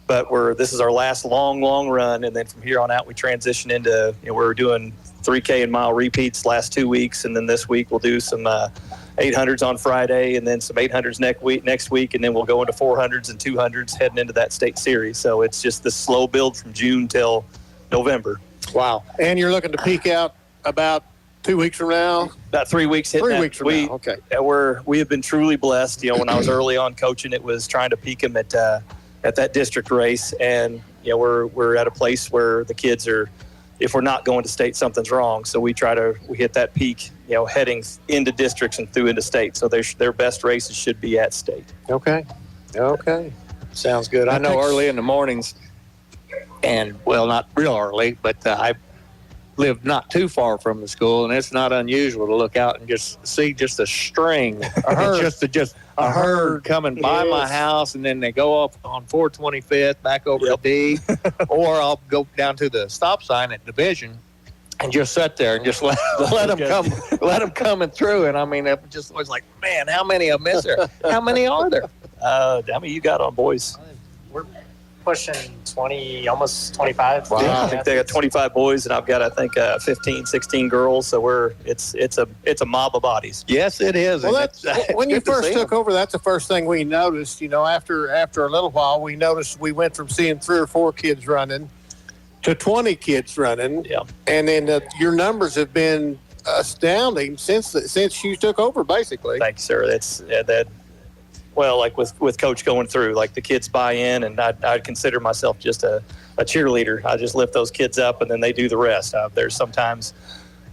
but this is our last long run. And then from here on out, we transition into, we're doing 3K and mile repeats last 2 weeks. And then this week we'll do some 800s on Friday and then some 800s next week. And then we'll go into 400s and 200s heading into that state series. So it's just this slow build from June till November. Wow. And you're looking to peak out about 2 weeks from now? About 3 weeks. 3 weeks from now. Okay. We have been truly blessed. When I was early on coaching, it was trying to peak them at that district race. And, we're at a place where the kids are, if we're not going to state, something's wrong. So we hit that peak, heading into districts and through into state. So their best races should be at state. Okay. Sounds good. I know early in the mornings, and not real early, but I live not too far from the school, and it's not unusual to look out and just see just a string, a herd coming by my house, and then they go up on 425th back over to D, or I'll go down to the stop sign at Division and just sit there and just let them come through. And it just was like, man, how many of them is there? How many are there? How many you got on boys? We're pushing 20, almost 25. Wow. I think they got 25 boys, and I've got, 15, 16 girls. So it's a mob of bodies. Yes, it is. Well, when you first took over, that's the first thing we noticed. After a little while, we noticed we went from seeing 3 or 4 kids running to 20 kids running. Yeah. And then your numbers have been astounding since you took over, basically. Thank you, sir. That's that. Well, like with Coach going through, like the kids buy in, and I'd consider myself just a cheerleader. I just lift those kids up, and then they do the rest. There's sometimes,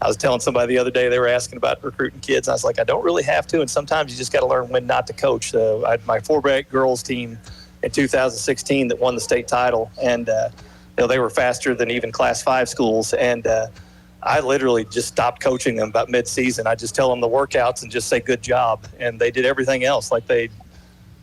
I was telling somebody the other day, they were asking about recruiting kids. I was like, I don't really have to, and sometimes you just got to learn when not to coach. So I had my 4-back girls team in 2016 that won the state title, and they were faster than even Class 5 schools, and I literally just stopped coaching them about mid-season. I just tell them the workouts and just say good job, and they did everything else. Like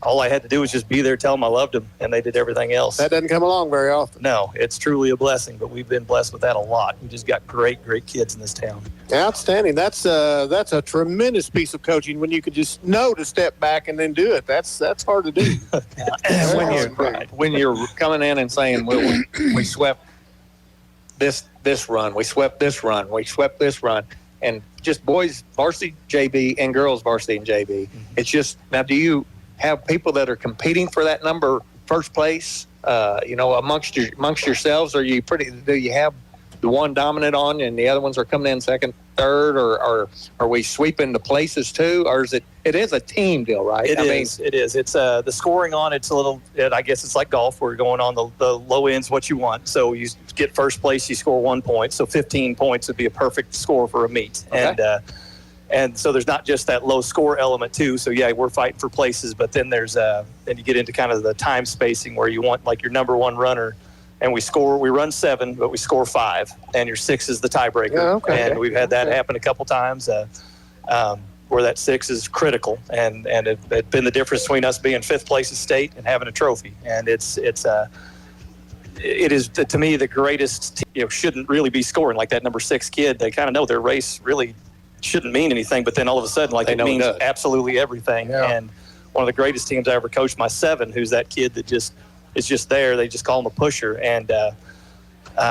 all I had to do was just be there, tell them I loved them, and they did everything else. That doesn't come along very often. No, it's truly a blessing, but we've been blessed with that a lot. We just got great kids in this town. Outstanding. That's a tremendous piece of coaching when you could just know to step back and then do it. That's hard to do. When you're coming in and saying, well, we swept this run, we swept this run, we swept this run, and just boys varsity JV and girls varsity and JV. It's just, now do you have people that are competing for that number first place, amongst yourselves? Are you do you have the one dominant on and the other ones are coming in second, third, or are we sweeping the places too? Or is it is a team deal, right? It is. It's the scoring on it's a little, I guess it's like golf. We're going on the low ends, what you want. So you get first place, you score 1 point. So 15 points would be a perfect score for a meet. Okay. And so there's not just that low score element too. So yeah, we're fighting for places, but then there's then you get into kind of the time spacing where you want like your number one runner, and we run 7, but we score 5, and your 6 is the tiebreaker. Yeah, okay. And we've had that happen a couple times where that 6 is critical, and it's been the difference between us being 5th place at state and having a trophy. And it is to me the greatest. Shouldn't really be scoring like that number 6 kid. They kind of know their race really shouldn't mean anything, but then all of a sudden, like, it means absolutely everything. Yeah. And one of the greatest teams I ever coached, my 7, who's that kid that is just there. They just call him a pusher. And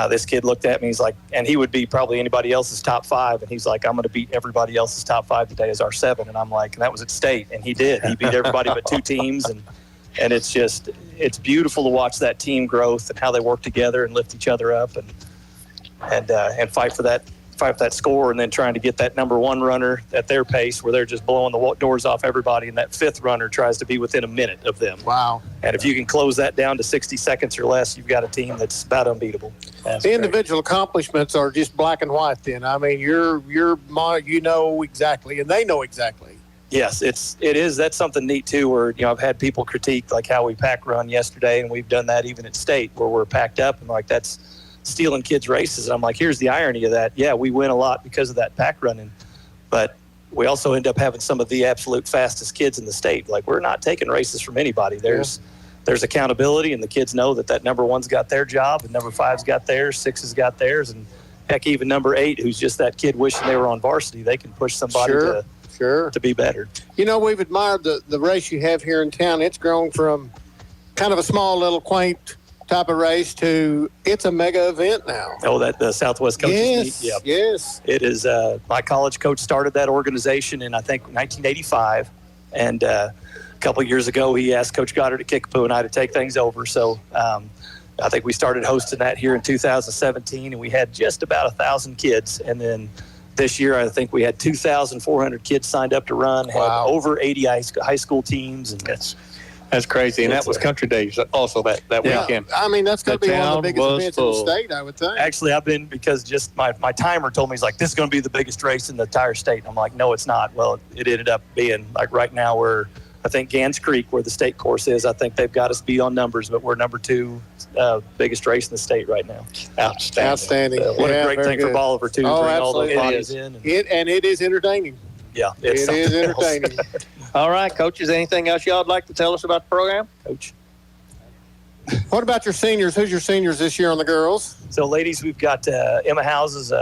this kid looked at me. He's like, and he would be probably anybody else's top 5. And he's like, I'm going to beat everybody else's top 5 today as our 7. And I'm like, and that was at state. And he did. He beat everybody but 2 teams. And it's beautiful to watch that team growth and how they work together and lift each other up and fight for that score, and then trying to get that number 1 runner at their pace where they're just blowing the doors off everybody, and that 5th runner tries to be within a minute of them. Wow. And if you can close that down to 60 seconds or less, you've got a team that's about unbeatable. The individual accomplishments are just black and white then. I mean, you know exactly, and they know exactly. Yes, it is. That's something neat too, where, I've had people critique like how we pack run yesterday, and we've done that even at state where we're packed up, and like that's stealing kids' races. And I'm like, here's the irony of that. Yeah, we win a lot because of that pack running, but we also end up having some of the absolute fastest kids in the state. Like, we're not taking races from anybody. There's accountability, and the kids know that number 1's got their job, and number 5's got theirs, 6 has got theirs, and heck, even number 8, who's just that kid wishing they were on varsity, they can push somebody to be better. We've admired the race you have here in town. It's grown from kind of a small little quaint type of race to it's a mega event now. Oh, that the Southwest Coaches Meet. Yep. Yes. It is. My college coach started that organization in, I think, 1985. And a couple of years ago, he asked Coach Goddard at Kickapoo and I to take things over. So I think we started hosting that here in 2017, and we had just about 1,000 kids. And then this year, I think we had 2,400 kids signed up to run, had over 80 high school teams. And that's crazy. And that was Country Days also that weekend. I mean, that's going to be one of the biggest events in the state, I would think. Actually, I've been, because just my timer told me, he's like, this is going to be the biggest race in the entire state. And I'm like, no, it's not. Well, it ended up being, like, right now we're, I think Gans Creek, where the state course is, I think they've got us beat on numbers, but we're number 2 biggest race in the state right now. Outstanding. What a great thing for Bolivar, too, to bring all those bodies in. And it is entertaining. Yeah, it is entertaining. All right, coaches, anything else y'all would like to tell us about the program? Coach. What about your seniors? Who's your seniors this year on the girls? So, ladies, we've got Emma Howes is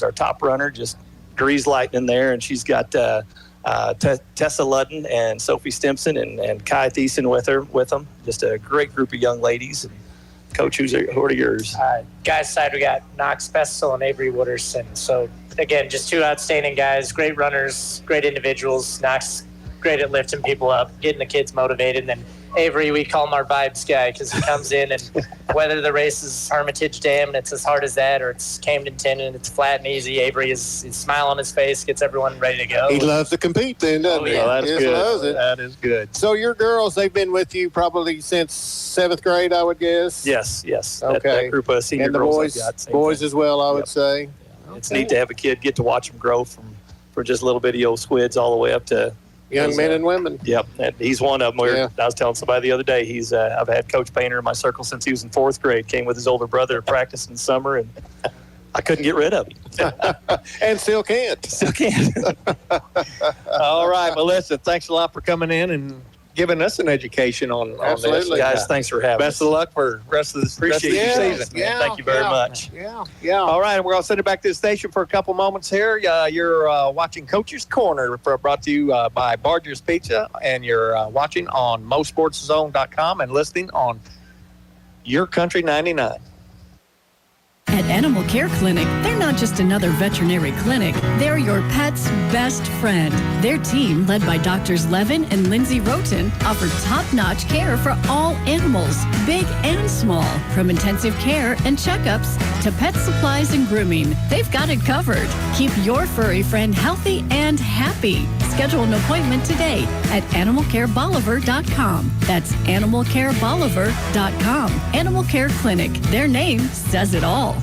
our top runner, just grease lighting in there, and she's got Tessa Ludden and Sophie Stimson and Kai Thiessen with them. Just a great group of young ladies. And Coach, who are yours? Guys' side, we got Knox Pestel and Avery Wooderson. So, again, just 2 outstanding guys, great runners, great individuals. Knox, great at lifting people up, getting the kids motivated. And then Avery, we call him our vibes guy because he comes in, and whether the race is Hermitage Dam and it's as hard as that, or it's Camdenton and it's flat and easy, Avery is smile on his face, gets everyone ready to go. He loves to compete then, doesn't he? Yeah, that's good. Loves it. That is good. So your girls, they've been with you probably since 7th grade, I would guess? Yes. Okay. That group of senior and the girls boys as well, I would say. Yeah. It's neat to have a kid, get to watch them grow from just little bitty old squids all the way up to young men and women. Yep, and he's one of them. I was telling somebody the other day, he's I've had Coach Painter in my circle since he was in 4th grade. Came with his older brother to practice in the summer, and I couldn't get rid of him. And still can't. Still can't. All right, Melissa, thanks a lot for coming in and giving us an education on this. Absolutely. Guys, thanks for having us. Best of luck for the rest of the season. Yeah, Thank you very much. Yeah. All right, we're going to send it back to the station for a couple moments here. You're watching Coach's Corner, brought to you by Barge's Pizza, and you're watching on mosportszone.com and listening on Your Country 99. At Animal Care Clinic, they're not just another veterinary clinic. They're your pet's best friend. Their team, led by Doctors Levin and Lindsay Roten, offer top-notch care for all animals, big and small. From intensive care and checkups to pet supplies and grooming, they've got it covered. Keep your furry friend healthy and happy. Schedule an appointment today at animalcarebolivar.com. That's animalcarebolivar.com. Animal Care Clinic. Their name says it all.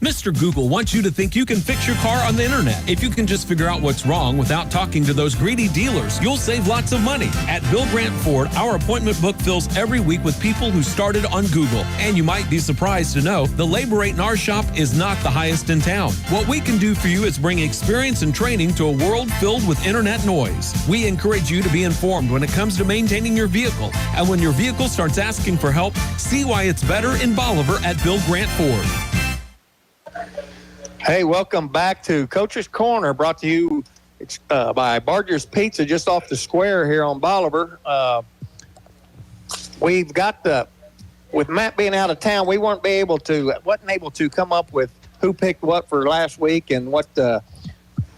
Mr. Google wants you to think you can fix your car on the internet. If you can just figure out what's wrong without talking to those greedy dealers, you'll save lots of money. At Bill Grant Ford, our appointment book fills every week with people who started on Google. And you might be surprised to know the labor rate in our shop is not the highest in town. What we can do for you is bring experience and training to a world filled with internet noise. We encourage you to be informed when it comes to maintaining your vehicle. And when your vehicle starts asking for help, see why it's better in Bolivar at Bill Grant Ford. Hey, welcome back to Coach's Corner, brought to you by Barge's Pizza, just off the square here on Bolivar. We've got with Matt being out of town, we wasn't able to come up with who picked what for last week and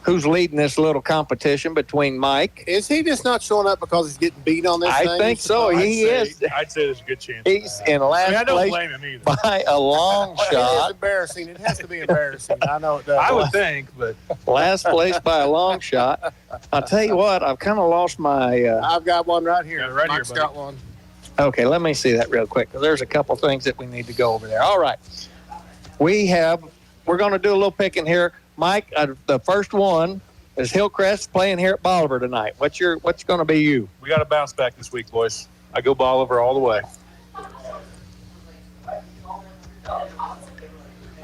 who's leading this little competition between Mike. Is he just not showing up because he's getting beat on this thing? I think so. He is. I'd say there's a good chance. He's in last I don't place blame him either. by a long It is shot. embarrassing. It has to be embarrassing. I know it does. I would think, but Last place by a long shot. I'll tell you what, I've kind of lost my... I've got one right here. Yeah, right Mike's here, buddy. got one. Okay, let me see that real quick, because there's a couple things that we need to go over there. All right. We're going to do a little picking here. Mike, the first one is Hillcrest playing here at Bolivar tonight. What's going to be you? we got to bounce back this week, boys. I go Bolivar all the way.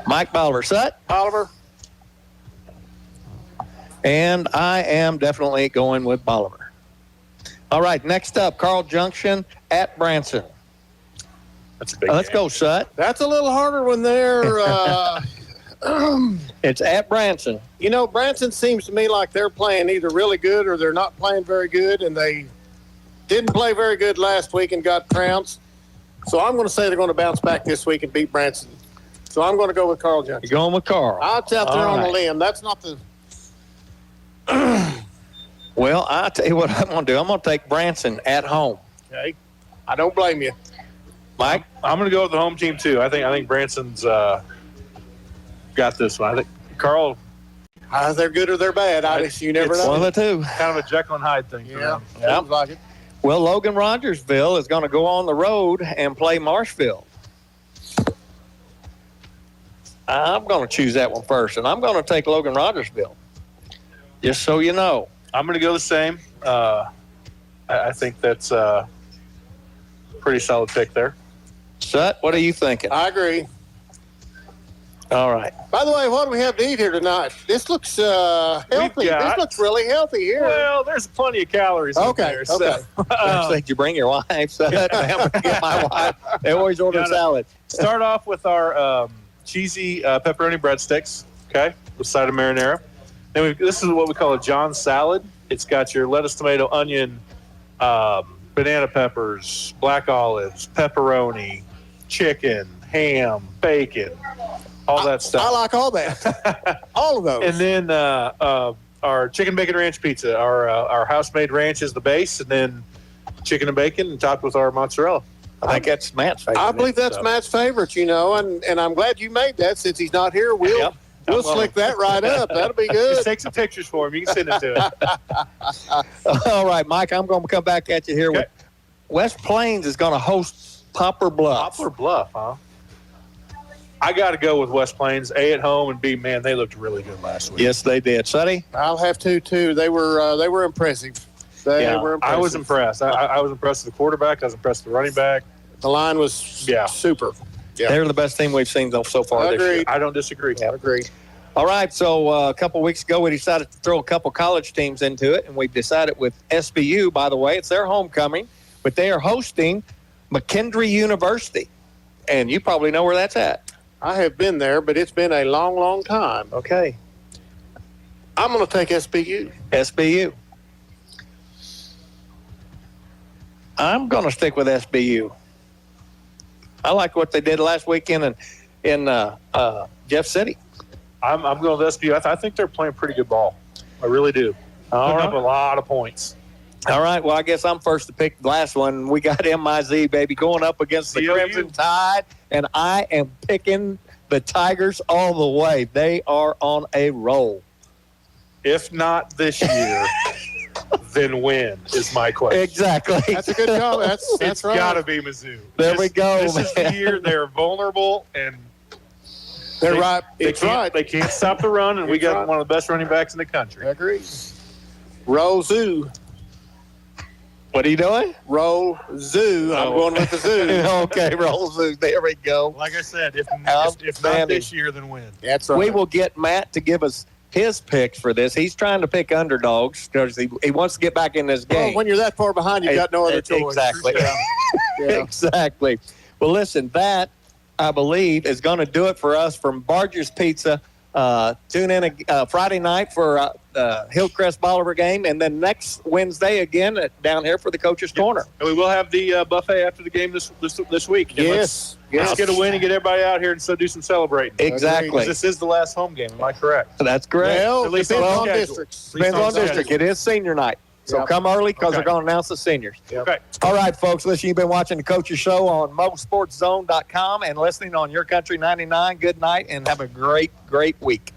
Mike Bolivar. Sut? Oliver. And I am definitely going with Bolivar. All right, next up, Carl Junction at Branson. That's a big Let's game. go, Sut. That's a little harder when they're... It's at Branson. You know, Branson seems to me like they're playing either really good or they're not playing very good, and they didn't play very good last week and got trounced. So I'm going to say they're going to bounce back this week and beat Branson. So I'm going to go with Carl Johnson. You're going with Carl. I'll tell there All on right. the limb. That's not the... Well, I'll tell you what I'm going to do. I'm going to take Branson at home. Okay. I don't blame you. Mike? I'm going to go with the home team too. I think Branson's got this one. I think Carl. They're good or they're bad. You never know. One of the two. Kind of a Jekyll and Hyde thing. For Yeah, them. sounds like it. Well, Logan Rogersville is going to go on the road and play Marshfield. I'm going to choose that one first, and I'm going to take Logan Rogersville. Just so you know. I'm going to go the same. I think that's a pretty solid pick there. Sut, what are you thinking? I agree. All right. By the way, what do we have to eat here tonight? This looks healthy. This looks really healthy here. Well, there's plenty of calories in there. Okay. So, Did you bring your wife? Sut? I'm going to get my wife. They always order salad. Start off with our cheesy pepperoni breadsticks, okay, with side of marinara. Then this is what we call a John salad. It's got your lettuce, tomato, onion, banana peppers, black olives, pepperoni, chicken, ham, bacon, all that stuff. I like all that. All of those. And then our chicken bacon ranch pizza. Our house-made ranch is the base, and then chicken and bacon and topped with our mozzarella. I think that's Matt's favorite. I believe that's Matt's favorite, and I'm glad you made that since he's not here. We'll slick that right up. That'll be good. Just take some pictures for him. You can send it to him. All right, Mike, I'm going to come back at you here. Okay. With West Plains is going to host Poplar Bluff. Poplar Bluff, huh? I got to go with West Plains. A, at home, and B, man, they looked really good last week. Yes, they did. Sutty? I'll have to, too. They were impressive. They were impressive. I was impressed. I was impressed with the quarterback. I was impressed with the running back. The line was super. Yeah. They're the best team we've seen so far this year. I don't disagree. Agreed. All right, so a couple weeks ago we decided to throw a couple college teams into it, and we've decided with SBU, by the way, it's their homecoming, but they are hosting McKendree University, and you probably know where that's at. I have been there, but it's been a long, long time. Okay. I'm going to take SBU. SBU. I'm going to stick with SBU. I like what they did last weekend in Jeff City. I'm going with SBU. I think they're playing pretty good ball. I really do. Putting up a lot of points. All right. Well, I guess I'm first to pick the last one. We got MIZ, baby, going up against the Crimson Tide, and I am picking the Tigers all the way. They are on a roll. If not this year, then when is my question. Exactly. That's a good call. That's right. It's got to be Mizzou. There we go. This is the year they're vulnerable, and they're right. It's right. They can't stop the run, and we got one of the best running backs in the country. I agree. Roll Zoo. What are you doing? Roll Zoo. I'm going with the Zoo. Okay, Roll Zoo. There we go. Like I said, if not this year, then when? That's right. We will get Matt to give us his picks for this. He's trying to pick underdogs because he wants to get back in this game. Well, when you're that far behind, you've got no other choice. Exactly. Yeah. Exactly. Well, listen, that, I believe, is going to do it for us from Barge's Pizza. Tune in Friday night for Hillcrest Bolivar game, and then next Wednesday again down here for the Coach's Corner. And we will have the buffet after the game this week. And Yes. Let's get a win and get everybody out here and so do some celebrating. Exactly. This is the last home game. Am I correct? That's correct. Well, At least depends on on schedule. districts. Depends on district. It is senior night. So Yep. come early because Okay. they're going to announce the seniors. Okay. All right, folks. Listen, you've been watching the Coach's Show on mosportszone.com and listening on Your Country 99. Good night and have a great, great week.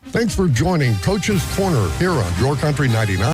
Thanks for joining Coach's Corner here on Your Country 99.